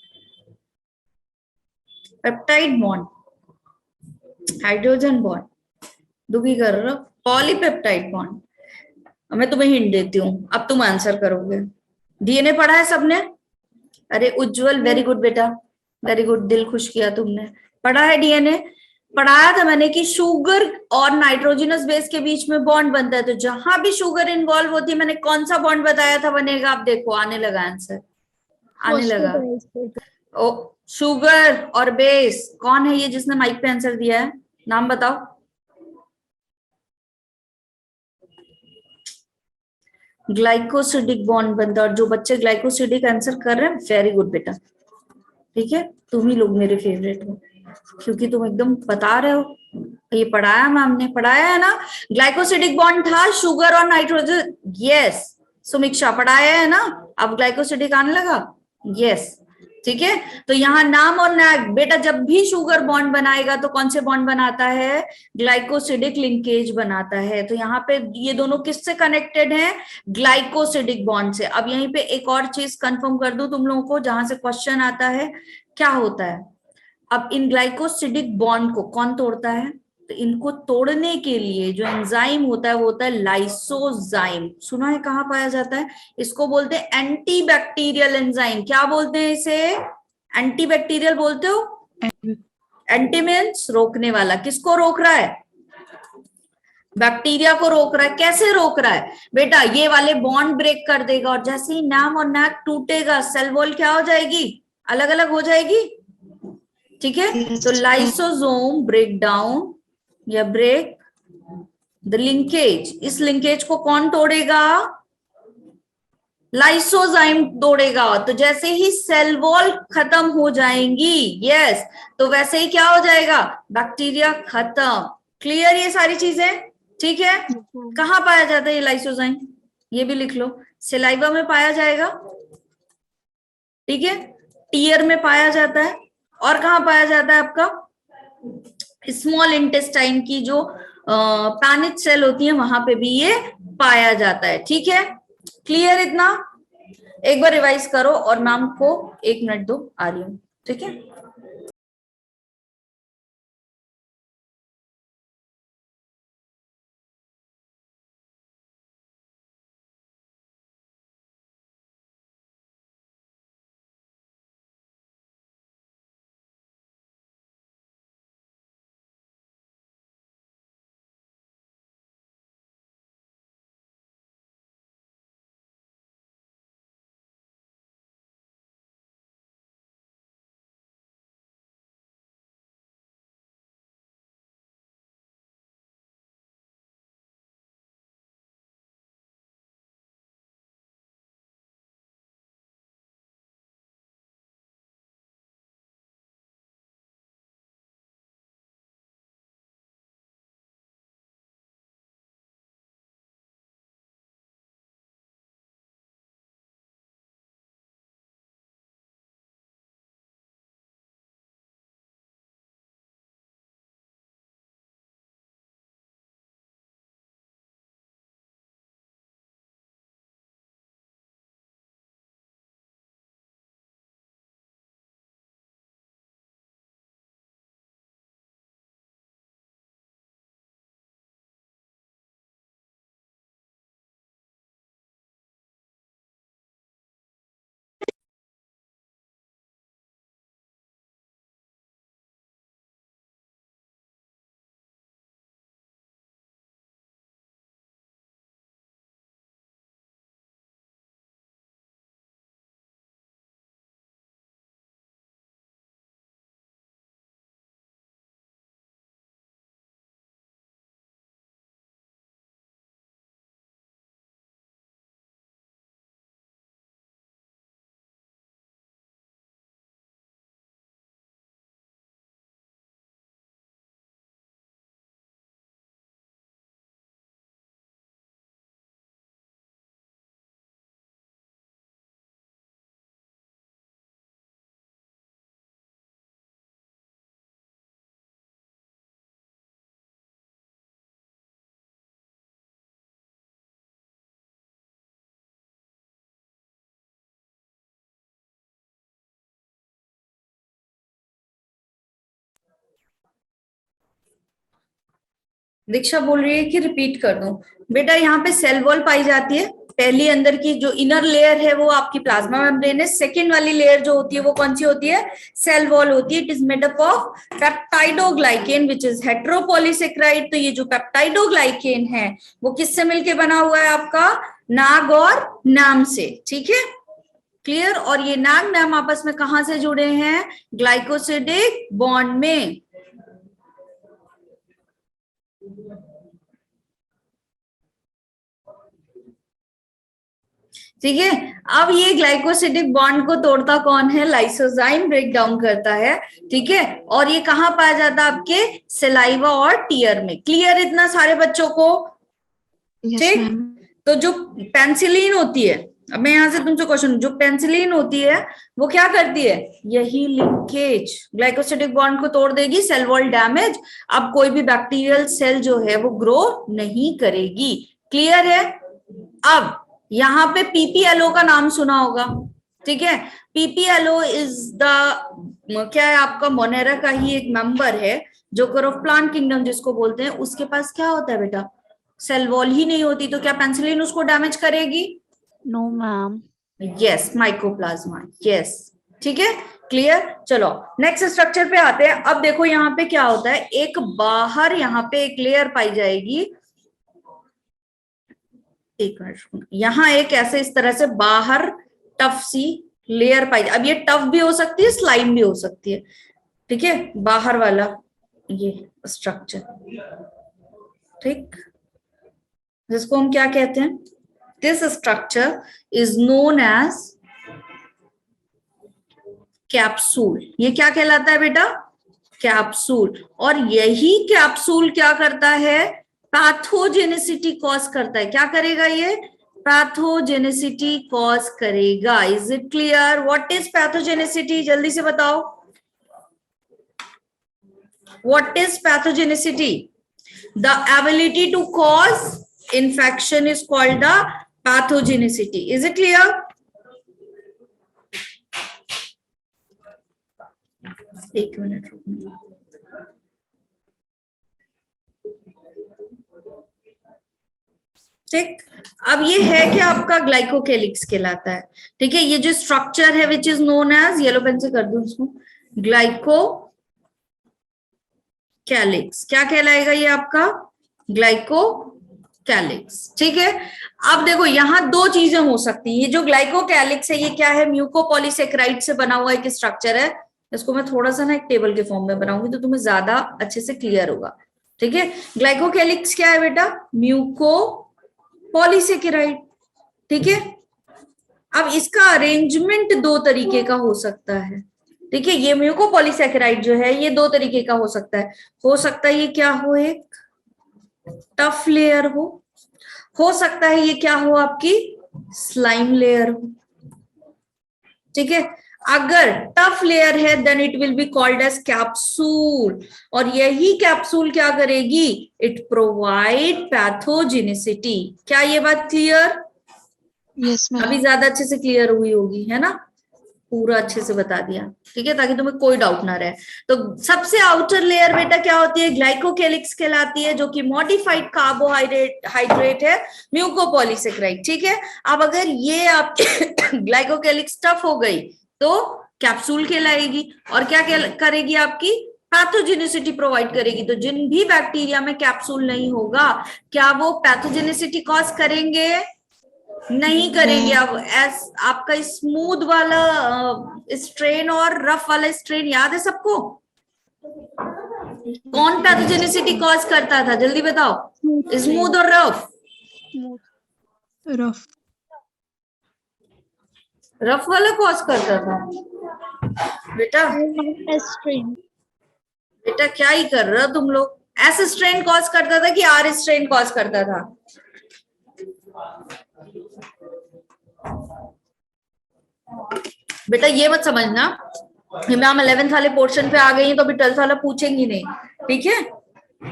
पेप्टाइड बॉन्ड, हाइड्रोजन बॉन्ड, दुखी कर रहा, पॉलीपेप्टाइड बॉन्ड। मैं तुम्हें हिंट देती हूँ, अब तुम आंसर करोगे। डीएनए पढ़ा है सबने, अरे उज्जवल वेरी गुड बेटा, वेरी गुड, दिल खुश किया तुमने, पढ़ा है डीएनए। पढ़ाया था मैंने कि शुगर और नाइट्रोजनस बेस के बीच में बॉन्ड बनता है, तो जहां भी शुगर इन्वॉल्व होती है, मैंने कौन सा बॉन्ड बताया था बनेगा, आप देखो आने लगा आंसर, आने लगा। ओ, शुगर और बेस, कौन है ये जिसने माइक पे आंसर दिया है, नाम बताओ। ग्लाइकोसिडिक बॉन्ड बनता है, और जो बच्चे ग्लाइकोसिडिक आंसर कर रहे हैं वेरी गुड बेटा, ठीक है, तुम ही लोग मेरे फेवरेट हो क्योंकि तुम एकदम बता रहे हो, ये पढ़ाया मैम ने, पढ़ाया है ना। ग्लाइकोसिडिक बॉन्ड था शुगर और नाइट्रोजन, यस, सुमीक्षा पढ़ाया है ना, अब ग्लाइकोसिडिक आने लगा, यस, ठीक है। तो यहाँ नाम और नैग, बेटा जब भी शुगर बॉन्ड बनाएगा तो कौन से बॉन्ड बनाता है, ग्लाइकोसिडिक लिंकेज बनाता है, तो यहाँ पे ये दोनों किससे कनेक्टेड हैं, ग्लाइकोसिडिक बॉन्ड से। अब यहीं पे एक और चीज कंफर्म कर दूं तुम लोगों को, जहां से क्वेश्चन आता है, क्या होता है, अब इन ग्लाइकोसिडिक बॉन्ड को कौन तोड़ता है, तो इनको तोड़ने के लिए जो एंजाइम होता है वो होता है लाइसोजाइम, सुना है कहाँ पाया जाता है, इसको बोलते हैं एंटीबैक्टीरियल एंजाइम, क्या बोलते हैं इसे, एंटीबैक्टीरियल बोलते हो, एंटी मीन्स रोकने वाला, किसको रोक रहा है, बैक्टीरिया को रोक रहा है, कैसे रोक रहा है बेटा, ये वाले बॉन्ड ब्रेक कर देगा, और जैसे ही नाम और नैक टूटेगा सेल वॉल क्या हो जाएगी, अलग अलग हो जाएगी, ठीक है। तो लाइसोसोम ब्रेक डाउन या ब्रेक द लिंकेज, इस लिंकेज को कौन तोड़ेगा, लाइसोजाइम तोड़ेगा। तो जैसे ही सेल वॉल खत्म हो जाएंगी, यस, तो वैसे ही क्या हो जाएगा, बैक्टीरिया खत्म, क्लियर ये सारी चीजें, ठीक है। कहाँ पाया जाता है ये लाइसोजाइम, ये भी लिख लो, सलाइवा में पाया जाएगा, ठीक है, टीयर में पाया जाता है, और कहाँ पाया जाता है आपका, स्मॉल इंटेस्टाइन की जो पैनिच सेल होती है वहां पे भी ये पाया जाता है, ठीक है, क्लियर इतना। एक बार रिवाइज करो और मैम को 1 मिनट दो, आ रही हूँ, ठीक है। दीक्षा बोल रही है कि रिपीट कर दूं। बेटा यहाँ पे सेल वॉल पाई जाती है। पहली अंदर की जो इनर लेयर है वो आपकी प्लाज्मा मेम्ब्रेन है। सेकेंड वाली लेयर जो होती है वो कौन सी होती है? सेल वॉल होती है। It is made up of peptidoglycan which is heteropolysaccharide. तो ये जो पेप्टाइडोग्लाइकेन है वो किससे मिलके बना हुआ है? आपका नाग और नाम से। ठीक है, क्लियर। और ये नाग नाम आपस में कहां से जुड़े हैं? ग्लाइकोसिडिक बॉन्ड में। ठीक है, अब ये ग्लाइकोसिडिक बॉन्ड को तोड़ता कौन है? लाइसोजाइम ब्रेक डाउन करता है। ठीक है, और ये कहाँ पाया जाता है? आपके सलाइवा और टीयर में। क्लियर इतना सारे बच्चों को? ठीक, तो जो पेंसिलिन होती है, अब मैं यहां से तुमसे क्वेश्चन, जो पेंसिलिन होती है वो क्या करती है? यही लिंकेज ग्लाइकोसिडिक बॉन्ड को तोड़ देगी, सेल वॉल डैमेज। अब कोई भी बैक्टीरियल सेल जो है वो ग्रो नहीं करेगी। क्लियर है? अब यहाँ पे पीपीएलओ का नाम सुना होगा। ठीक है, पीपीएलओ इज द क्या है? आपका मोनेरा का ही एक मेंबर है, जोकर ऑफ प्लांट किंगडम जिसको बोलते हैं। उसके पास क्या होता है बेटा? सेल वॉल ही नहीं होती, तो क्या पेंसिलिन उसको डैमेज करेगी? No ma'am. Yes, mycoplasma. Yes, ठीक है, क्लियर। चलो नेक्स्ट स्ट्रक्चर पे आते हैं। अब देखो यहाँ पे क्या होता है, एक बाहर यहाँ पे एक लेयर पाई जाएगी। एक मिनट, यहाँ एक ऐसे इस तरह से बाहर टफ सी लेयर पाई। अब ये टफ भी हो सकती है, स्लाइम भी हो सकती है। ठीक है, बाहर वाला ये स्ट्रक्चर, ठीक, जिसको हम क्या कहते हैं? This structure is known as capsule. ये क्या कहलाता है बेटा? कैप्सूल। और यही कैप्सूल क्या करता है? पैथोजेनिसिटी कॉज करता है। क्या करेगा ये? पैथोजेनिसिटी कॉज करेगा। Is it clear? What is pathogenicity? जल्दी से बताओ, what is pathogenicity? The ability to cause infection is called the pathogenicity. Is it clear? एक मिनट रुकना। ठीक, अब ये है कि आपका ग्लाइकोकेलिक्स कहलाता है। ठीक है, ये जो स्ट्रक्चर है which is known as, yellow pen से कर दूं इसको, ग्लाइकोकेलिक्स। क्या कहलाएगा ये आपका? ग्लाइकोकेलिक्स। ठीक है, अब देखो यहाँ दो चीजें हो सकती हैं। ये जो ग्लाइकोकेलिक्स है ये क्या है? म्यूकोपॉलीसेकेराइड से बना हुआ एक स्ट्रक्चर है। इसको मैं थोड़ा सा ना एक टेबल के फॉर्म में बनाऊंगी तो तुम्हें ज्यादा अच्छे से क्लियर होगा। ठीक है, ग्लाइकोकेलिक्स क्या है बेटा? म्यूकोपॉलीसेकेराइड। ठीक है, अब इसका अरेंजमेंट दो तरीके का हो सकता है। ठीक है, ये म्यूकोपॉलीसेकेराइड जो है ये दो तरीके का हो सकता है। हो सकता है ये क्या हो? एक टफ लेयर हो सकता है ये क्या हो? आपकी स्लाइम लेयर हो। ठीक है, अगर टफ लेयर है then it will be called as capsule. और यही कैप्सूल क्या करेगी? It provide pathogenicity. क्या ये बात क्लियर? Yes ma'am. अभी ज्यादा अच्छे से क्लियर हुई होगी, है ना? पूरा अच्छे से बता दिया। ठीक है, ताकि तुम्हें कोई डाउट ना रहे। तो सबसे आउटर लेयर बेटा क्या होती है? ग्लाइकोकेलिक्स कहलाती है, जो कि मॉडिफाइड कार्बोहाइड्रेट है, म्यूकोपॉलीसेकेराइड। ठीक है, अब अगर ये आपके ग्लाइकोकेलिक्स टफ हो गई तो कैप्सूल कहलाएगी। और क्या करेगी? आपकी पैथोजेनिसिटी प्रोवाइड करेगी। तो जिन भी बैक्टीरिया में कैप्सूल नहीं होगा, क्या वो पैथोजेनिसिटी कॉज करेंगे? नहीं करेंगे। अब आपका स्मूथ वाला स्ट्रेन और रफ वाला स्ट्रेन याद है सबको? कौन पैथोजेनिसिटी कॉज करता था? जल्दी बताओ। स्मूथ और रफ? रफ। रफ वाला कॉज करता था बेटा। स्ट्रेन। बेटा क्या ही कर रहे हो तुम लोग? एस स्ट्रेन कॉज करता था कि आर स्ट्रेन कॉज करता था? बेटा ये मत समझना मैम 11th वाले पोर्शन पे आ गई है तो अभी 12th वाला पूछेंगी नहीं। ठीक है,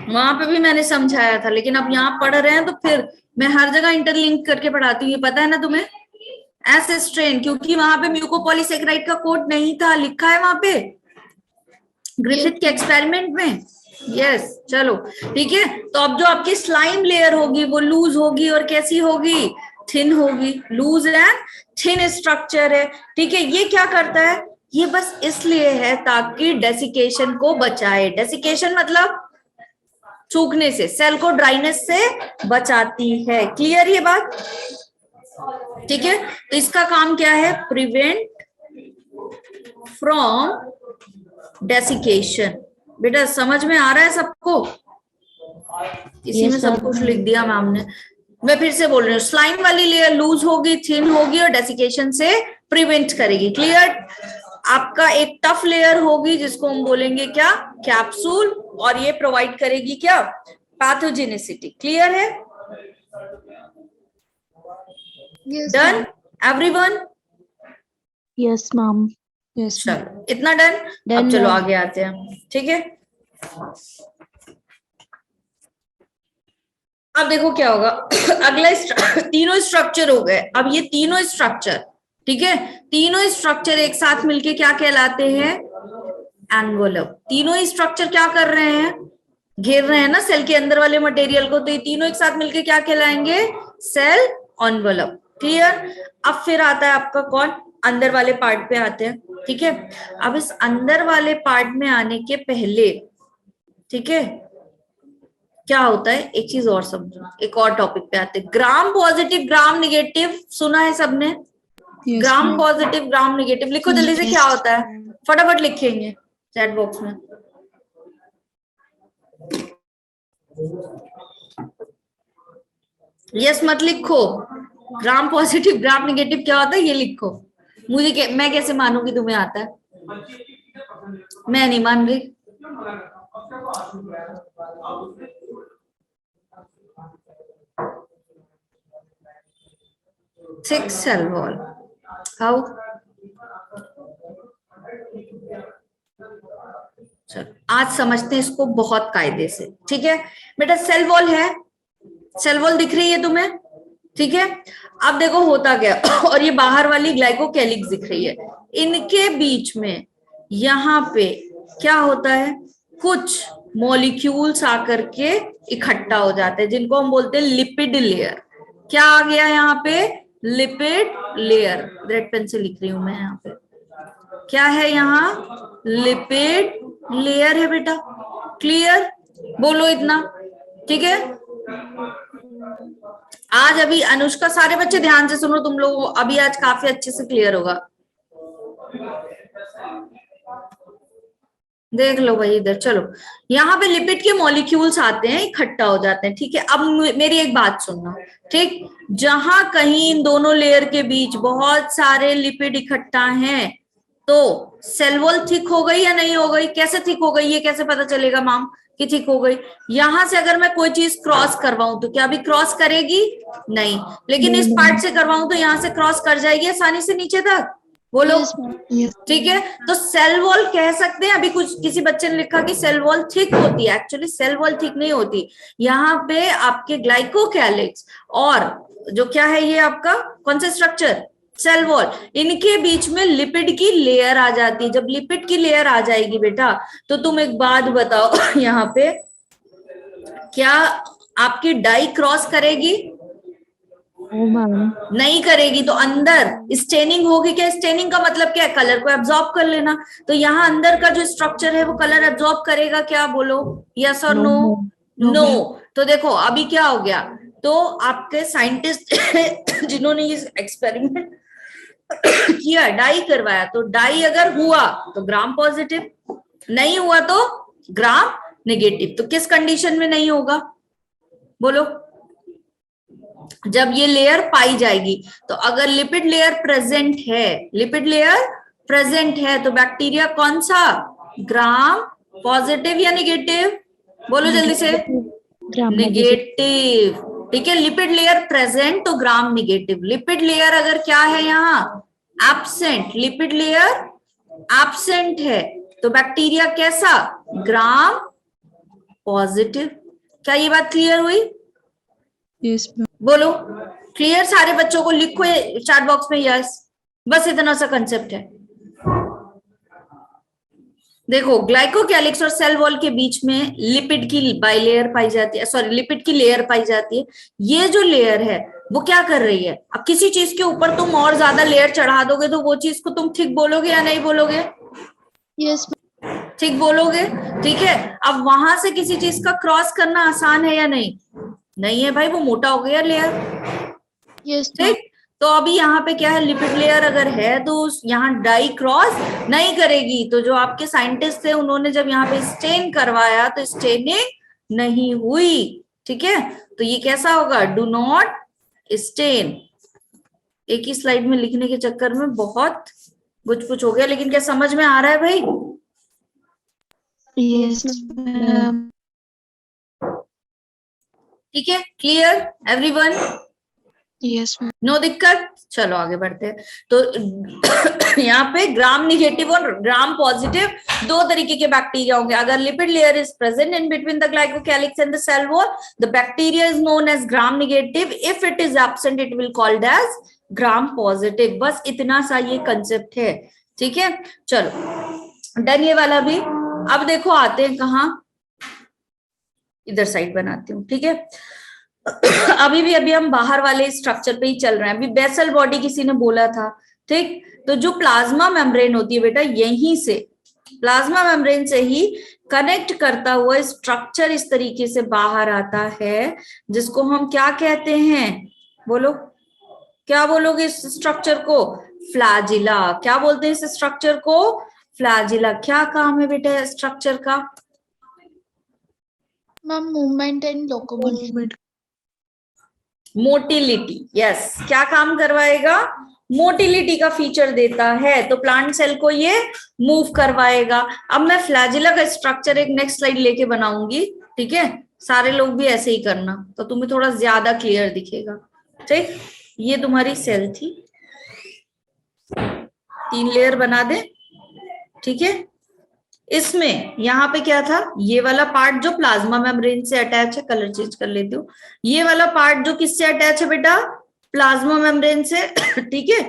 वहां पे भी मैंने समझाया था, लेकिन अब यहाँ पढ़ रहे हैं तो फिर मैं हर जगह इंटरलिंक करके पढ़ाती हूँ। ये पता है ना तुम्हें? एस स्ट्रेन, क्योंकि वहां पे म्यूकोपॉलीसेकेराइड का कोड नहीं था, लिखा है वहां पे ग्रिफिथ के एक्सपेरिमेंट में। यस चलो ठीक है। तो अब जो आपकी स्लाइम लेयर होगी वो लूज होगी और कैसी होगी, थिन होगी। लूज एंड थिन स्ट्रक्चर है, ठीक है। ये क्या करता है, ये बस इसलिए है ताकि डेसिकेशन को बचाए। डेसिकेशन मतलब सूखने से, सेल को ड्राइनेस से बचाती है। क्लियर ये बात, ठीक है। तो इसका काम क्या है, प्रिवेंट फ्रॉम डेसिकेशन। बेटा समझ में आ रहा है सबको, इसी में सब कुछ लिख दिया मैम ने। मैं फिर से बोल रही हूँ, स्लाइम वाली लेयर लूज होगी, थिन होगी और डेसिकेशन से प्रिवेंट करेगी। क्लियर। आपका एक टफ लेयर होगी जिसको हम बोलेंगे क्या, कैप्सूल, और ये प्रोवाइड करेगी क्या, पैथोजेनिसिटी। क्लियर है, done everyone? Yes, ma'am. Yes, ma'am. चलो इतना डन। अब चलो आगे आते हैं, ठीक है। अब देखो क्या होगा अगला तीनों स्ट्रक्चर हो गए। अब ये तीनों स्ट्रक्चर, ठीक है, तीनों स्ट्रक्चर एक साथ मिलके क्या कहलाते हैं, एनवेलप। तीनों ही स्ट्रक्चर क्या कर रहे हैं, घेर रहे हैं ना सेल के अंदर वाले मटेरियल को, तो ये तीनों एक साथ मिलके क्या कहलाएंगे, सेल एनवेलप। क्लियर। अब फिर आता है आपका कौन, अंदर वाले पार्ट पे आते हैं, ठीक है। अब इस अंदर वाले पार्ट में आने के पहले, ठीक है, क्या होता है, एक चीज और समझो, एक और टॉपिक पे आते हैं। ग्राम पॉजिटिव ग्राम निगेटिव सुना है सबने, ग्राम पॉजिटिव ग्राम निगेटिव। लिखो जल्दी से, क्या होता है, फटाफट लिखेंगे चैट बॉक्स में। यस मत लिखो, ग्राम पॉजिटिव ग्राम निगेटिव क्या होता है ये लिखो। मुझे मैं कैसे मानूंगी तुम्हें आता है, मैं नहीं मान रही। थिक सेल वॉल, हाउ, चलो आज समझते हैं इसको बहुत कायदे से, ठीक है। बेटा सेल वॉल है, सेल वॉल दिख रही है तुम्हें, ठीक है। अब देखो होता क्या और ये बाहर वाली ग्लाइकोकैलिक्स दिख रही है, इनके बीच में यहाँ पे क्या होता है, कुछ मॉलिक्यूल्स आकर के इकट्ठा हो जाते हैं जिनको हम बोलते हैं लिपिड लेयर। क्या आ गया यहाँ पे, लिपिड लेयर। रेड पेन से लिख रही हूं मैं, यहाँ पे क्या है, यहाँ लिपिड लेयर है बेटा। क्लियर, बोलो इतना, ठीक है। आज अभी अनुष्का, सारे बच्चे ध्यान से सुनो, तुम लोग अभी आज काफी अच्छे से क्लियर होगा। देख लो भाई इधर, चलो यहाँ पे लिपिड के मॉलिक्यूल्स आते हैं, इकट्ठा हो जाते हैं, ठीक है। अब मेरी एक बात सुनना, ठीक, जहां कहीं इन दोनों लेयर के बीच बहुत सारे लिपिड इकट्ठा हैं, तो सेल वॉल थिक हो गई या नहीं हो गई, कैसे थिक हो गई, ये कैसे पता चलेगा मैम कि थिक हो गई। यहां से अगर मैं कोई चीज क्रॉस करवाऊं तो क्या अभी क्रॉस करेगी, नहीं, लेकिन इस पार्ट से करवाऊं तो यहां से क्रॉस कर जाएगी आसानी से नीचे तक, बोलो। ठीक है, तो सेल वॉल कह सकते हैं। अभी कुछ किसी बच्चे ने लिखा कि सेल वॉल थिक होती है, एक्चुअली सेल वॉल थिक नहीं होती। यहाँ पे आपके ग्लाइकोकैलिक्स और जो क्या है ये आपका कौन सा स्ट्रक्चर, सेल वॉल, इनके बीच में लिपिड की लेयर आ जाती है। जब लिपिड की लेयर आ जाएगी बेटा, तो तुम एक बात बताओ यहाँ पे क्या आपकी डाई क्रॉस करेगी, नहीं करेगी। तो अंदर स्टेनिंग होगी क्या, स्टेनिंग का मतलब क्या है, कलर को एब्जॉर्ब कर लेना। तो यहाँ अंदर का जो स्ट्रक्चर है वो कलर एब्जॉर्ब करेगा क्या, बोलो यस और नो, नो। तो देखो अभी क्या हो गया, तो आपके साइंटिस्ट जिन्होंने ये एक्सपेरिमेंट किया, डाई करवाया, तो डाई अगर हुआ तो ग्राम पॉजिटिव, नहीं हुआ तो ग्राम नेगेटिव। तो किस कंडीशन में नहीं होगा, बोलो, जब ये लेयर पाई जाएगी। तो अगर लिपिड लेयर प्रेजेंट है, लिपिड लेयर प्रेजेंट है, तो बैक्टीरिया कौन सा, ग्राम पॉजिटिव या नेगेटिव, बोलो जल्दी से, नेगेटिव। ठीक है, लिपिड लेयर प्रेजेंट तो ग्राम नेगेटिव। लिपिड लेयर अगर क्या है यहाँ, एब्सेंट, लिपिड लेयर एब्सेंट है, तो बैक्टीरिया कैसा, ग्राम पॉजिटिव। क्या ये बात क्लियर हुई, Yes, बोलो क्लियर सारे बच्चों को, लिखो चैट बॉक्स में यस, बस इतना सा कंसेप्ट है। देखो ग्लाइकोकैलिक्स और सेल वॉल के बीच में लिपिड की बाइलेयर पाई जाती है, सॉरी लिपिड की लेयर पाई जाती है। ये जो लेयर है वो क्या कर रही है, अब किसी चीज के ऊपर तुम और ज्यादा लेयर चढ़ा दोगे तो वो चीज को तुम ठीक बोलोगे या नहीं बोलोगे? Yes. ठीक बोलोगे। ठीक है, अब वहां से किसी चीज का क्रॉस करना आसान है या नहीं? नहीं है भाई, वो मोटा हो गया लेयर। Yes, ma'am. ठीक, तो अभी यहाँ पे क्या है, लिपिड लेयर अगर है तो यहाँ डाई क्रॉस नहीं करेगी। तो जो आपके साइंटिस्ट थे उन्होंने जब यहाँ पे स्टेन करवाया तो स्टेनिंग नहीं हुई। ठीक है, तो ये कैसा होगा, डू नॉट स्टेन। एक ही स्लाइड में लिखने के चक्कर में बहुत कुछ कुछ हो गया, लेकिन क्या समझ में आ रहा है भाई? Yes, ma'am. ठीक है, clear everyone? Yes, ma'am. No दिक्कत। चलो आगे बढ़ते हैं। तो यहाँ पे ग्राम निगेटिव और ग्राम पॉजिटिव दो तरीके के बैक्टीरिया होंगे। अगर lipid layer is present in between the glycocalyx and the cell wall, the bacteria is known as gram negative. If it is absent it will called as gram positive. बस इतना सा ये concept है। ठीक है, चलो डन ये वाला भी। अब देखो आते हैं कहाँ, इधर साइड बनाती हूँ। ठीक है, अभी हम बाहर वाले स्ट्रक्चर पे ही चल रहे हैं। अभी बेसल बॉडी किसी ने बोला था। ठीक, तो जो प्लाज्मा मेम्ब्रेन होती है बेटा, यहीं से प्लाज्मा मेम्ब्रेन से ही कनेक्ट करता हुआ स्ट्रक्चर इस तरीके से बाहर आता है, जिसको हम क्या कहते हैं, बोलो क्या बोलोगे इस स्ट्रक्चर को? फ्लैजिला। क्या बोलते हैं इस स्ट्रक्चर को? फ्लैजिला। क्या काम है बेटा स्ट्रक्चर का? Ma'am, movement and locomotion. Motility. Yes, क्या काम करवाएगा? मोटिलिटी का फीचर देता है, तो प्लांट सेल को ये मूव करवाएगा। अब मैं फ्लैजिला का स्ट्रक्चर एक नेक्स्ट स्लाइड लेके बनाऊंगी। ठीक है, सारे लोग भी ऐसे ही करना तो तुम्हें थोड़ा ज्यादा क्लियर दिखेगा। ठीक, ये तुम्हारी सेल थी, 3 लेयर बना दे। ठीक है, इसमें यहाँ पे क्या था, ये वाला पार्ट जो प्लाज्मा मेम्ब्रेन से अटैच है, कलर चेंज कर लेती हूँ, ये वाला पार्ट जो किससे अटैच है बेटा? प्लाज्मा मेम्ब्रेन से। ठीक है,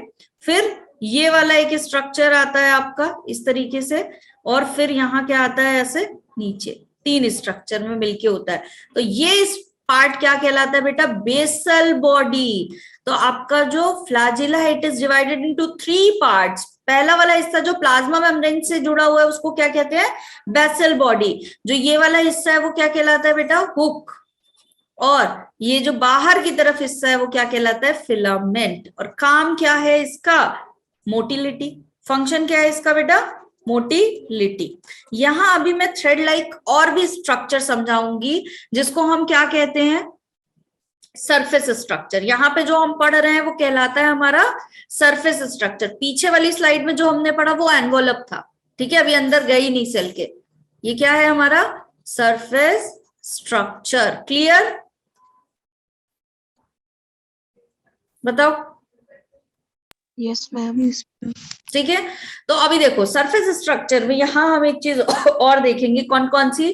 फिर ये वाला एक स्ट्रक्चर आता है आपका इस तरीके से, और फिर यहाँ क्या आता है ऐसे नीचे, 3 स्ट्रक्चर में मिलके होता है। तो ये इस पार्ट क्या कहलाता है बेटा? Basal body. तो आपका जो फ्लैजिला है it is divided into 3 parts. पहला वाला हिस्सा जो प्लाज्मा मेम्ब्रेन से जुड़ा हुआ है उसको क्या कहते हैं? Basal body. जो ये वाला हिस्सा है वो क्या कहलाता है बेटा? हुक। और ये जो बाहर की तरफ हिस्सा है वो क्या कहलाता है? फिलामेंट। और काम क्या है इसका? मोटिलिटी। फंक्शन क्या है इसका बेटा? मोटिलिटी। यहां अभी मैं थ्रेड लाइक और भी स्ट्रक्चर समझाऊंगी, जिसको हम क्या कहते हैं? Surface structure. यहाँ पे जो हम पढ़ रहे हैं वो कहलाता है हमारा सरफेस स्ट्रक्चर। पीछे वाली स्लाइड में जो हमने पढ़ा वो एनवलप था। ठीक है, अभी अंदर गई नहीं सेल के। ये क्या है हमारा? Surface structure. क्लियर? बताओ। Yes, ma'am. ठीक है, तो अभी देखो सरफेस स्ट्रक्चर में यहां हम एक चीज और देखेंगे, कौन कौन सी?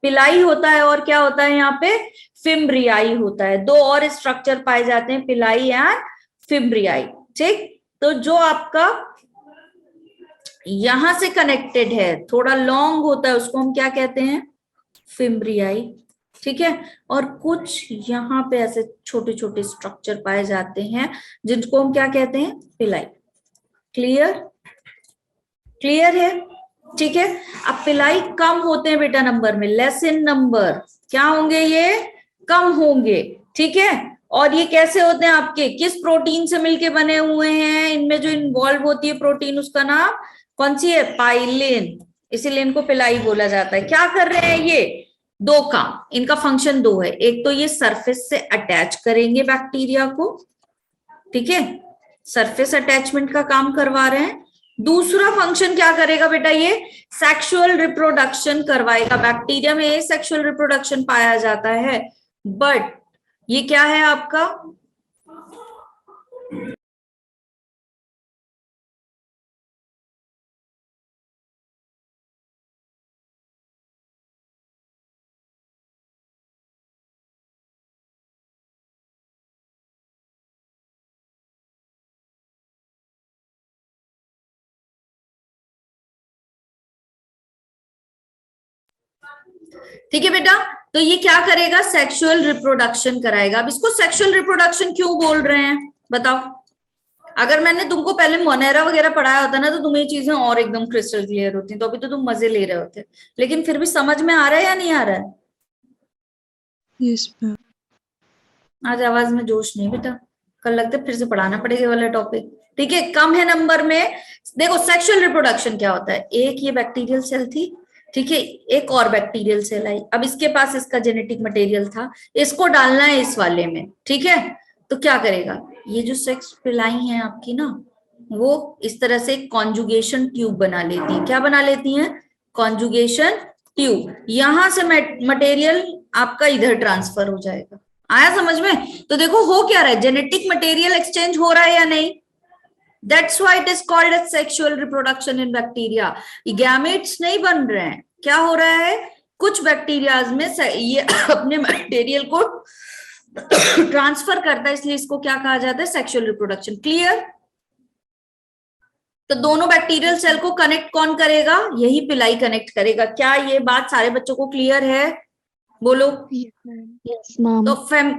पिलाई होता है और क्या होता है यहाँ पे? फिम्ब्रियाई होता है। 2 और स्ट्रक्चर पाए जाते हैं, पिलाई एंड फिम्ब्रियाई। ठीक, तो जो आपका यहां से कनेक्टेड है, थोड़ा लॉन्ग होता है, उसको हम क्या कहते हैं? फिम्ब्रियाई। ठीक है, और कुछ यहाँ पे ऐसे छोटे छोटे स्ट्रक्चर पाए जाते हैं जिनको हम क्या कहते हैं? पिलाई। क्लियर? क्लियर है? ठीक है, अब पिलाई कम होते हैं बेटा नंबर में, लेस इन नंबर। क्या होंगे ये? कम होंगे। ठीक है, और ये कैसे होते हैं आपके? किस प्रोटीन से मिलके बने हुए हैं? इनमें जो इन्वॉल्व होती है प्रोटीन उसका नाम कौन सी है? पाइलिन। इसीलिए इनको पिलाई बोला जाता है। क्या कर रहे हैं ये? 2 काम, इनका फंक्शन 2 है। एक तो ये सरफेस से अटैच करेंगे बैक्टीरिया को। ठीक है, सरफेस अटैचमेंट का काम करवा रहे हैं। दूसरा फंक्शन क्या करेगा बेटा? ये सेक्सुअल रिप्रोडक्शन करवाएगा। बैक्टीरिया में सेक्सुअल रिप्रोडक्शन पाया जाता है, बट ये क्या है आपका? ठीक है बेटा, तो ये क्या करेगा, सेक्सुअल रिप्रोडक्शन कराएगा। अब इसको सेक्सुअल रिप्रोडक्शन क्यों बोल रहे हैं बताओ। अगर मैंने तुमको पहले मोनेरा वगैरह पढ़ाया होता ना, तो तुम्हें ये चीजें और एकदम क्रिस्टल क्लियर होती, तो अभी तो तुम मजे ले रहे होते। लेकिन फिर भी समझ में आ रहा है या नहीं आ रहा है? Yes ma'am. आज आवाज में जोश नहीं बेटा, कल लगता है फिर से पढ़ाना पड़ेगा वाला टॉपिक। ठीक है, कम है नंबर में। देखो सेक्सुअल रिप्रोडक्शन क्या होता है, एक ये बैक्टीरियल सेल थी, ठीक है, एक और बैक्टीरियल सेल आई, अब इसके पास इसका जेनेटिक मटेरियल था, इसको डालना है इस वाले में, ठीक है। तो क्या करेगा, ये जो सेक्स पिलाई है आपकी ना, वो इस तरह से कॉन्जुगेशन ट्यूब बना लेती है। क्या बना लेती हैं, कॉन्जुगेशन ट्यूब। यहां से मटेरियल आपका इधर ट्रांसफर हो जाएगा। आया समझ में? तो देखो हो क्या रहा है, जेनेटिक मटेरियल एक्सचेंज हो रहा है या नहीं। That's why it is called as sexual reproduction in bacteria. Gametes नहीं बन रहे हैं, क्या हो रहा है, कुछ बैक्टीरियाज में ये अपने मटेरियल को ट्रांसफर करता है, इसलिए इसको क्या कहा जाता है, सेक्सुअल रिप्रोडक्शन। क्लियर? तो दोनों बैक्टीरियल सेल को कनेक्ट कौन करेगा, यही पिलाई कनेक्ट करेगा। क्या ये बात सारे बच्चों को क्लियर है? बोलो। Yes ma'am. तो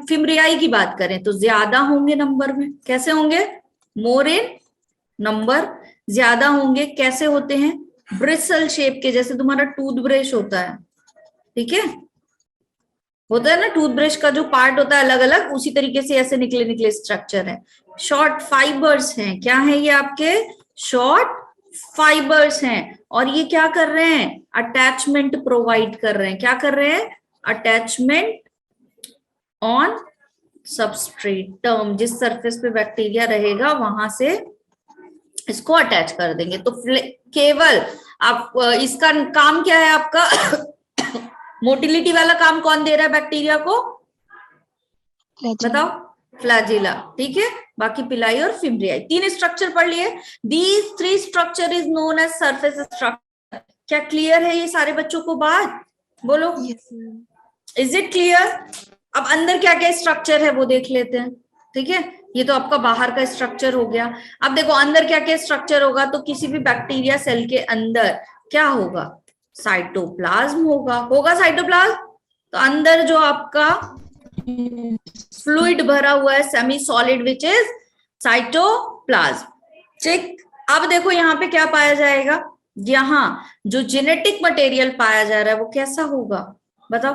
फिमरियाई की बात करें तो ज्यादा होंगे नंबर में। कैसे होंगे, मोर इन नंबर, ज्यादा होंगे। कैसे होते हैं, ब्रिसल शेप के, जैसे तुम्हारा टूथब्रश होता है, ठीक है, होता है ना टूथब्रश का जो पार्ट होता है अलग अलग, उसी तरीके से ऐसे निकले निकले स्ट्रक्चर है। शॉर्ट फाइबर्स हैं, क्या है ये आपके, शॉर्ट फाइबर्स हैं। और ये क्या कर रहे हैं, अटैचमेंट प्रोवाइड कर रहे हैं। क्या कर रहे हैं, अटैचमेंट ऑन सबस्ट्रेटम, जिस सरफेस पे बैक्टीरिया रहेगा वहां से इसको अटैच कर देंगे। तो केवल आप इसका काम क्या है आपका मोटिलिटी वाला काम कौन दे रहा है बैक्टीरिया को, बताओ, फ्लैजिला, ठीक है। बाकी पिलाई और फिमरियाई, तीन स्ट्रक्चर पढ़ लिए। These three structure is known as surface structure. क्या क्लियर है ये सारे बच्चों को बात, बोलो। Is it clear? अब अंदर क्या क्या स्ट्रक्चर है वो देख लेते हैं, ठीक है। ये तो आपका बाहर का स्ट्रक्चर हो गया। अब देखो अंदर क्या क्या स्ट्रक्चर होगा, तो किसी भी बैक्टीरिया सेल के अंदर क्या होगा, साइटोप्लाज्म होगा साइटोप्लाज्म। तो अंदर जो आपका फ्लूइड भरा हुआ है, semi solid, which is cytoplasm, ठीक। अब देखो यहाँ पे क्या पाया जाएगा, यहाँ जो जेनेटिक मटेरियल पाया जा रहा है वो कैसा होगा, बताओ।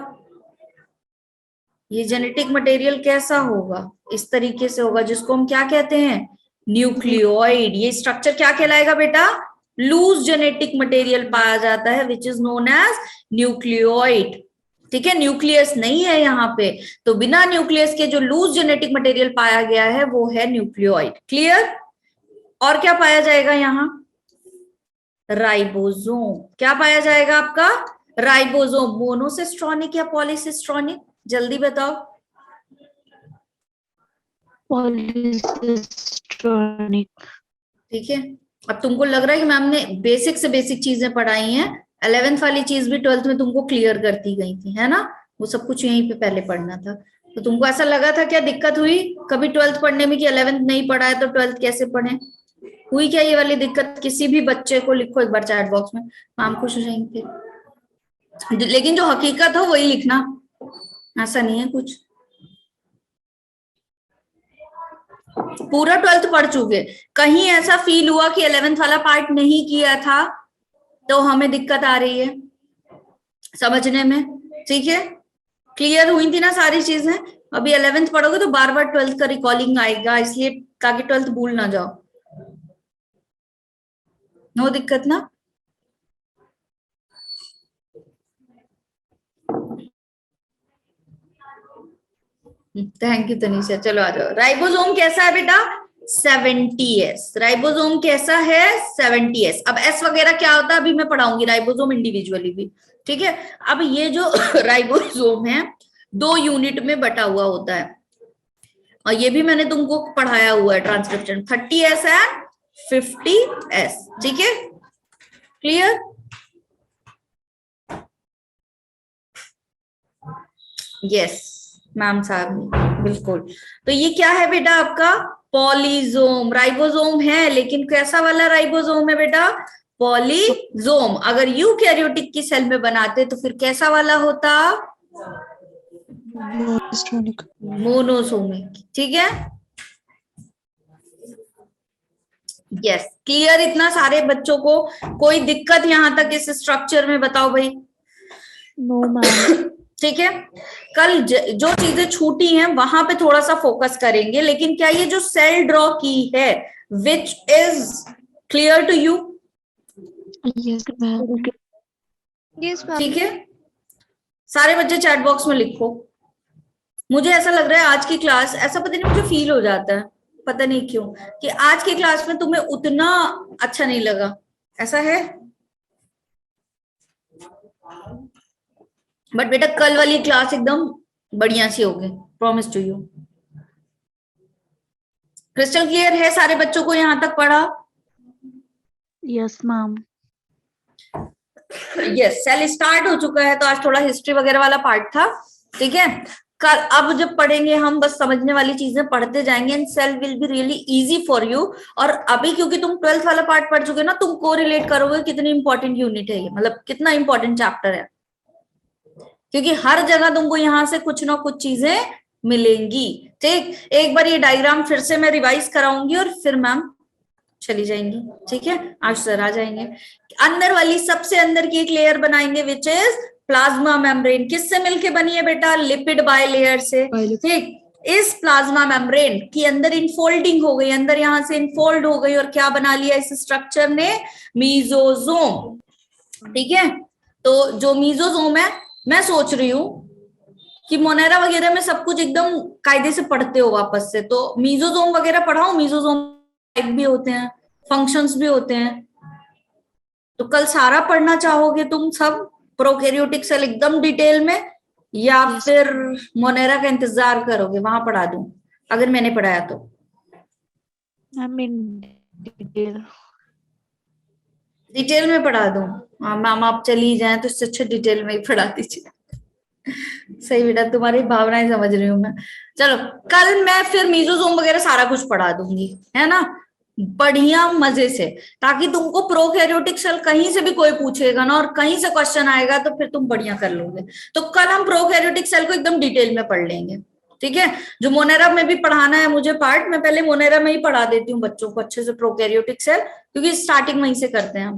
ये जेनेटिक मटेरियल कैसा होगा, इस तरीके से होगा, जिसको हम क्या कहते हैं, न्यूक्लियोइड। ये स्ट्रक्चर क्या कहलाएगा बेटा, लूज जेनेटिक मटेरियल पाया जाता है, which is known as nucleoid, ठीक है। न्यूक्लियस नहीं है यहाँ पे, तो बिना न्यूक्लियस के जो लूज जेनेटिक मटेरियल पाया गया है वो है न्यूक्लियोइड। क्लियर? और क्या पाया जाएगा यहाँ, राइबोसोम। क्या पाया जाएगा आपका, राइबोसोम। मोनोसिस्ट्रॉनिक या पॉलीसिस्ट्रॉनिक, जल्दी बताओ। पॉलीसिस्ट्रॉनिक। ठीक है, अब तुमको लग रहा है कि मैम ने बेसिक से बेसिक चीजें पढ़ाई हैं, 11th वाली चीज भी 12th में तुमको क्लियर करती गई थी, है ना। वो सब कुछ यहीं पे पहले पढ़ना था। तो तुमको ऐसा लगा था क्या, दिक्कत हुई कभी 12th पढ़ने में कि 11th नहीं पढ़ा है तो 12th कैसे पढ़े, हुई क्या ये वाली दिक्कत? किसी भी बच्चे को लिखो एक बार चैट बॉक्स में, मैम खुश हो जाएंगे। लेकिन जो हकीकत हो वही लिखना, ऐसा नहीं है कुछ। पूरा 12th पढ़ चुके, कहीं ऐसा फील हुआ कि 11th वाला पार्ट नहीं किया था तो हमें दिक्कत आ रही है समझने में, ठीक है। क्लियर हुई थी ना सारी चीजें। अभी 11th पढ़ोगे तो बार बार 12th का रिकॉलिंग आएगा, इसलिए ताकि 12th भूल ना जाओ। नो दिक्कत ना। Thank you Tanisha. चलो आ जाओ। राइबोसोम कैसा है बेटा, 70s। राइबोसोम कैसा है, 70s। अब एस वगैरह क्या होता है अभी मैं पढ़ाऊंगी, राइबोसोम इंडिविजुअली भी, ठीक है। अब ये जो राइबोसोम है 2 यूनिट में बटा हुआ होता है, और ये भी मैंने तुमको पढ़ाया हुआ है ट्रांसक्रिप्शन, 30s एंड 50s, ठीक है। क्लियर? यस मैम साहब, बिल्कुल। तो ये क्या है बेटा आपका, पॉलीजोम। राइबोसोम है लेकिन कैसा वाला राइबोसोम है बेटा, पॉलीजोम। अगर यूकैरियोटिक की सेल में बनाते तो फिर कैसा वाला होता? Monostonic. मोनोसोमिक। ठीक है, यस, क्लियर इतना सारे बच्चों को? कोई दिक्कत यहां तक इस स्ट्रक्चर में? बताओ भाई। No, ma'am. ठीक है, कल जो चीजें छूटी हैं वहां पे थोड़ा सा फोकस करेंगे, लेकिन क्या ये जो सेल ड्रॉ की है, which is clear to you? Yes, ma'am. Yes, ma'am. ठीक है, सारे बच्चे चैट बॉक्स में लिखो। मुझे ऐसा लग रहा है आज की क्लास, ऐसा पता नहीं मुझे फील हो जाता है, पता नहीं क्यों, कि आज की क्लास में तुम्हें उतना अच्छा नहीं लगा। ऐसा है? बट बेटा कल वाली क्लास एकदम बढ़िया सी होगी, promise to you. Crystal clear है सारे बच्चों को यहां तक पढ़ा? Yes, ma'am. Yes, cell start हो चुका है, तो आज थोड़ा हिस्ट्री वगैरह वाला पार्ट था। ठीक है, कल अब जब पढ़ेंगे हम बस समझने वाली चीजें पढ़ते जाएंगे, and cell will be really easy for you. और अभी क्योंकि तुम 12th वाला पार्ट पढ़ चुके ना, तुम को रिलेट करोगे कितनी इंपॉर्टेंट यूनिट है ये, मतलब कितना इंपॉर्टेंट चैप्टर है, क्योंकि हर जगह तुमको यहाँ से कुछ ना कुछ चीजें मिलेंगी। ठीक, एक बार ये डायग्राम फिर से मैं रिवाइज कराऊंगी और फिर मैम चली जाएंगी। ठीक है, आज सर आ जाएंगे। अंदर वाली सबसे अंदर की एक लेयर बनाएंगे विच इज प्लाज्मा मेम्ब्रेन। किससे मिलके बनी है बेटा? लिपिड बायलेयर से। ठीक, इस प्लाज्मा मेम्ब्रेन की अंदर इनफोल्डिंग हो गई, अंदर यहां से इनफोल्ड हो गई, और क्या बना लिया इस स्ट्रक्चर ने? मीजोजोम। ठीक है, तो जो मीजोजोम है, मैं सोच रही हूं कि मोनेरा वगैरह में सब कुछ एकदम कायदे से पढ़ते हो वापस से, तो मीजोजोम वगैरह पढ़ाओ। मीजोजोम टाइप भी होते हैं, फंक्शंस भी होते हैं, तो कल सारा पढ़ना चाहोगे तुम सब प्रोकैरियोटिक सेल एकदम डिटेल में, या फिर मोनेरा का इंतजार करोगे वहां पढ़ा दूं अगर मैंने पढ़ाया तो? I'm in detail. डिटेल में पढ़ा दूं? हाँ मैम, आप चली जाए तो इससे अच्छा डिटेल में ही पढ़ा दीजिए। सही बेटा, तुम्हारी भावनाएं समझ रही हूँ मैं। चलो, कल मैं फिर मीजोजोम वगैरह सारा कुछ पढ़ा दूंगी, है ना, बढ़िया मजे से, ताकि तुमको प्रोकैरियोटिक सेल कहीं से भी कोई पूछेगा ना, और कहीं से क्वेश्चन आएगा तो फिर तुम बढ़िया कर लोगे। तो कल हम प्रोकैरियोटिक सेल को एकदम डिटेल में पढ़ लेंगे। ठीक है, जो मोनेरा में भी पढ़ाना है मुझे पार्ट, मैं पहले मोनेरा में ही पढ़ा देती हूँ बच्चों को अच्छे से प्रोकैरियोटिक सेल, क्योंकि स्टार्टिंग वहीं से करते हैं हम,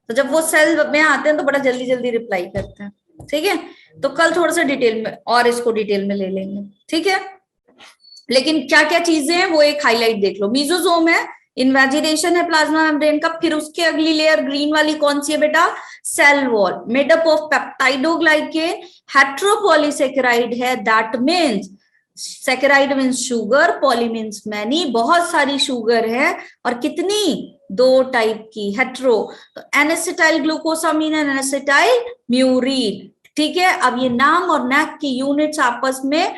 तो जब वो सेल में आते हैं तो बड़ा जल्दी जल्दी रिप्लाई करते हैं। ठीक है, तो कल थोड़ा सा डिटेल में और इसको डिटेल में ले लेंगे। ठीक है, लेकिन क्या क्या चीजें हैं वो एक हाईलाइट देख लो। मीजोजोम है, इन्वेजिनेशन है प्लाज्मा मेम्ब्रेन का, फिर उसके अगली लेयर ग्रीन वाली कौन सी है बेटा? Cell wall, made up of peptidoglycan, heteropolysaccharide है, that means saccharide means sugar, poly means many, बहुत सारी शुगर है, और कितनी? 2 टाइप की, हेट्रो, तो एनेसिटाइल ग्लूकोसामीन एंड एनेसिटाइल म्यूरिन। ठीक है, अब ये नाम और नैक की यूनिट्स आपस में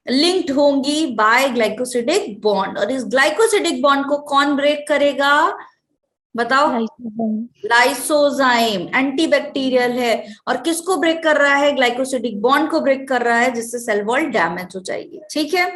लिंक्ड होंगी बाय ग्लाइकोसिडिक बॉन्ड, और इस ग्लाइकोसिडिक बॉन्ड को कौन ब्रेक करेगा? बताओ। लाइसोजाइम, एंटीबैक्टीरियल है, और किसको ब्रेक कर रहा है? ग्लाइकोसिडिक बॉन्ड को ब्रेक कर रहा है, जिससे सेल वॉल डैमेज हो जाएगी। ठीक है,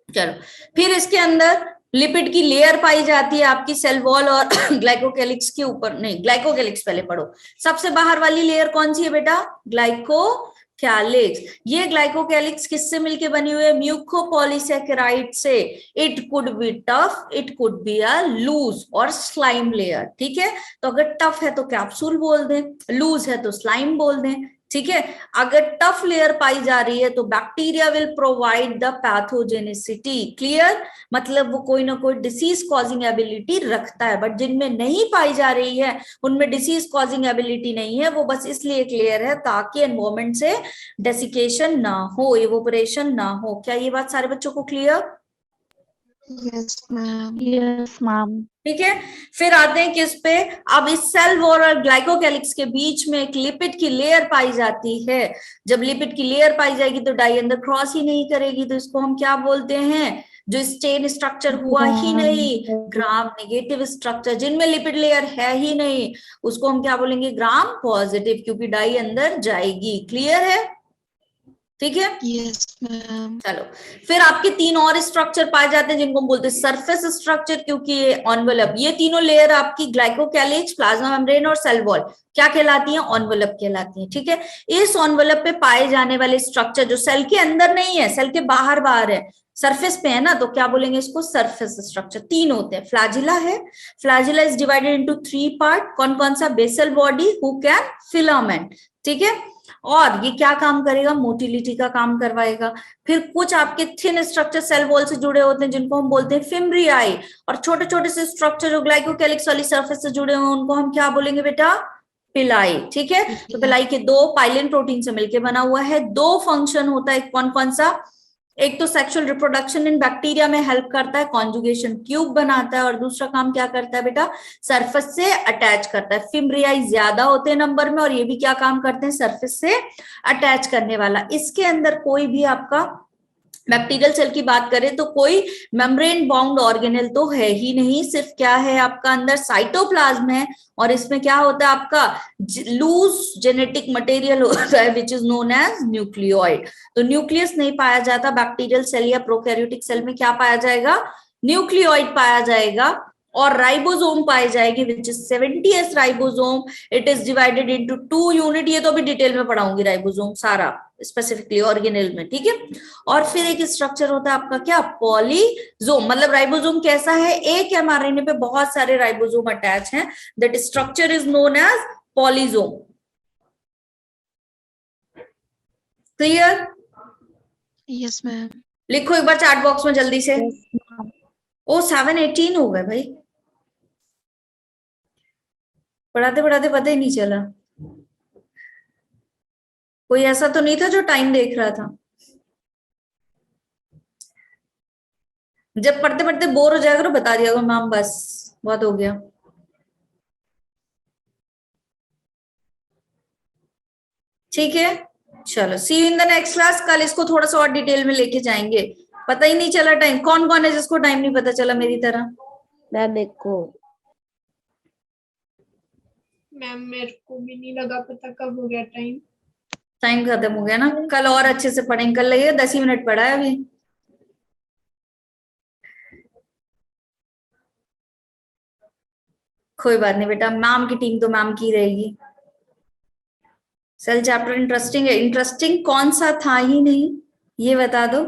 चलो, फिर इसके अंदर लिपिड की लेयर पाई जाती है आपकी सेल वॉल और ग्लाइकोकैलिक्स के ऊपर, नहीं ग्लाइकोकैलिक्स पहले पढ़ो। सबसे बाहर वाली लेयर कौन सी है बेटा? ग्लाइकोकैलिक्स। ये ग्लाइकोकैलिक्स किससे मिलके बनी हुई है? म्यूकोपॉलीसेकेराइड से। It could be tough, it could be a loose और स्लाइम लेयर। ठीक है, तो अगर टफ है तो कैप्सूल बोल दें, लूज है तो स्लाइम बोल दें। ठीक है, अगर टफ लेयर पाई जा रही है तो bacteria will provide the pathogenicity. Clear, मतलब वो कोई ना कोई डिसीज कॉजिंग एबिलिटी रखता है, बट जिनमें नहीं पाई जा रही है उनमें डिसीज कॉजिंग एबिलिटी नहीं है, वो बस इसलिए एक लेयर है ताकि एनवायरमेंट से डेसिकेशन ना हो, इवोपरेशन ना हो। क्या ये बात सारे बच्चों को clear? Yes, ma'am. Yes, ma'am. ठीक है, फिर आते हैं किस पे? अब इस सेल वॉल और ग्लाइकोकैलिक्स के बीच में एक लिपिड की लेयर पाई जाती है। जब लिपिड की लेयर पाई जाएगी तो डाई अंदर क्रॉस ही नहीं करेगी, तो इसको हम क्या बोलते हैं? जो स्टेन स्ट्रक्चर हुआ ही नहीं, ग्राम नेगेटिव स्ट्रक्चर, जिनमें लिपिड लेयर है ही नहीं, उसको हम क्या बोलेंगे? ग्राम पॉजिटिव, क्योंकि डाई अंदर जाएगी। क्लियर है? ठीक है। Yes, ma'am. चलो, फिर आपके 3 और स्ट्रक्चर पाए जाते हैं जिनको हम बोलते हैं सरफेस स्ट्रक्चर, क्योंकि ये एनवेलप, ये तीनों लेयर आपकी ग्लाइकोकैलिक्स, प्लाज्मा मेम्ब्रेन और सेल वॉल क्या कहलाती हैं? एनवेलप कहलाती हैं। ठीक है, इस एनवेलप पे पाए जाने वाले स्ट्रक्चर जो सेल के अंदर नहीं है, सेल के बाहर बाहर है, सरफेस पे है ना, तो क्या बोलेंगे इसको? Surface structure. 3 होते हैं। फ्लैजिला है, flagella is divided into 3 part. कौन कौन सा? Basal body, hook and filament. ठीक है, और ये क्या काम करेगा? मोटिलिटी का काम करवाएगा। फिर कुछ आपके थिन स्ट्रक्चर सेल वॉल से जुड़े होते हैं जिनको हम बोलते हैं फिम्ब्रियाई, और छोटे छोटे से स्ट्रक्चर जो ग्लाइकोकैलिक्स वाली सरफेस से जुड़े हुए उनको हम क्या बोलेंगे बेटा? पिलाई। ठीक है, तो पिलाई के 2 पाइलिन प्रोटीन से मिलकर बना हुआ है। 2 फंक्शन होता है, कौन कौन सा? एक तो सेक्सुअल रिप्रोडक्शन इन बैक्टीरिया में हेल्प करता है, कॉन्जुगेशन ट्यूब बनाता है, और दूसरा काम क्या करता है बेटा? सरफेस से अटैच करता है। फिम्ब्रियाई ज्यादा होते हैं नंबर में, और ये भी क्या काम करते हैं? सरफेस से अटैच करने वाला। इसके अंदर कोई भी आपका बैक्टीरियल सेल की बात करें तो कोई मेम्ब्रेन बाउंड ऑर्गेनेल तो है ही नहीं, सिर्फ क्या है आपका अंदर? साइटोप्लाज्म है, और इसमें क्या होता है आपका? लूज जेनेटिक मटेरियल होता है which is known as nucleoid. तो न्यूक्लियस नहीं पाया जाता बैक्टीरियल सेल या प्रोकैरियोटिक सेल में। क्या पाया जाएगा? न्यूक्लियोइड पाया जाएगा, और राइबोसोम पाए जाएंगे which is 70s ribosome. It is divided into 2 unit. ये तो अभी डिटेल में पढ़ाऊंगी राइबोसोम सारा, स्पेसिफिकली ऑर्गेनेल में। ठीक है, और फिर एक स्ट्रक्चर होता है आपका क्या? पॉलीजोम। मतलब राइबोसोम कैसा है? एक एमआरएनए पे बहुत सारे राइबोसोम अटैच हैं, that structure is known as polysome. Clear? Yes, ma'am. लिखो एक बार चैट बॉक्स में जल्दी से। Yes, ma'am. ओ 7:18 हो गए भाई, पढ़ाते पढ़ाते पता ही नहीं चला। कोई ऐसा तो नहीं था जो टाइम देख रहा था? जब पढ़ते पढ़ते बोर हो जाएगा करो, बता दिया करो मैम बस बहुत हो गया। ठीक है, चलो see you in the next class. कल इसको थोड़ा सा और डिटेल में लेके जाएंगे। पता ही नहीं चला टाइम। कौन कौन है जिसको टाइम नहीं पता चला मेरी तरह? मैम मेरे को मैम मेरे को भी नहीं लगा पता कब हो गया टाइम। टाइम खत्म हो गया ना। कल और अच्छे से पढ़ेंगे। कल लगेगा 10 ही मिनट पढ़ा है अभी। कोई बात नहीं बेटा, मैम की टीम तो मैम की रहेगी। सेल चैप्टर इंटरेस्टिंग है। इंटरेस्टिंग कौन सा था ही नहीं ये बता दो।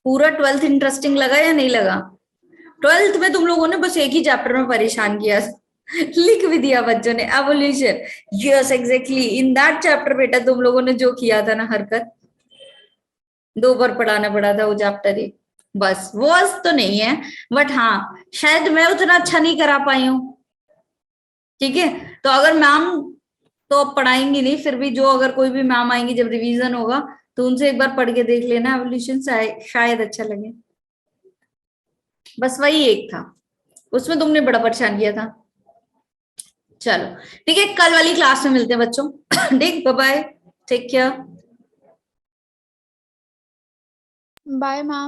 पूरा 12th इंटरेस्टिंग लगा या नहीं लगा? 12th में तुम लोगों ने बस एक ही चैप्टर में परेशान किया, लिख भी दिया बच्चों ने, evolution. Yes exactly, in that chapter बेटा तुम लोगों ने जो किया था ना हरकत, 2 बार पढ़ाना पड़ा था वो चैप्टर ही। बस वो तो नहीं है, बट हाँ शायद मैं उतना अच्छा नहीं करा पाई हूँ। ठीक है, तो अगर मैम तो अब पढ़ाएंगी नहीं, फिर भी जो अगर कोई भी मैम आएंगी जब रिवीजन होगा तो उनसे एक बार पढ़ के देख लेना एवोल्यूशन, शायद अच्छा लगे। बस वही एक था, उसमें तुमने बड़ा परेशान किया था। चलो ठीक है, कल वाली क्लास में मिलते हैं बच्चों। ठीक, bye bye, take care, bye ma'am.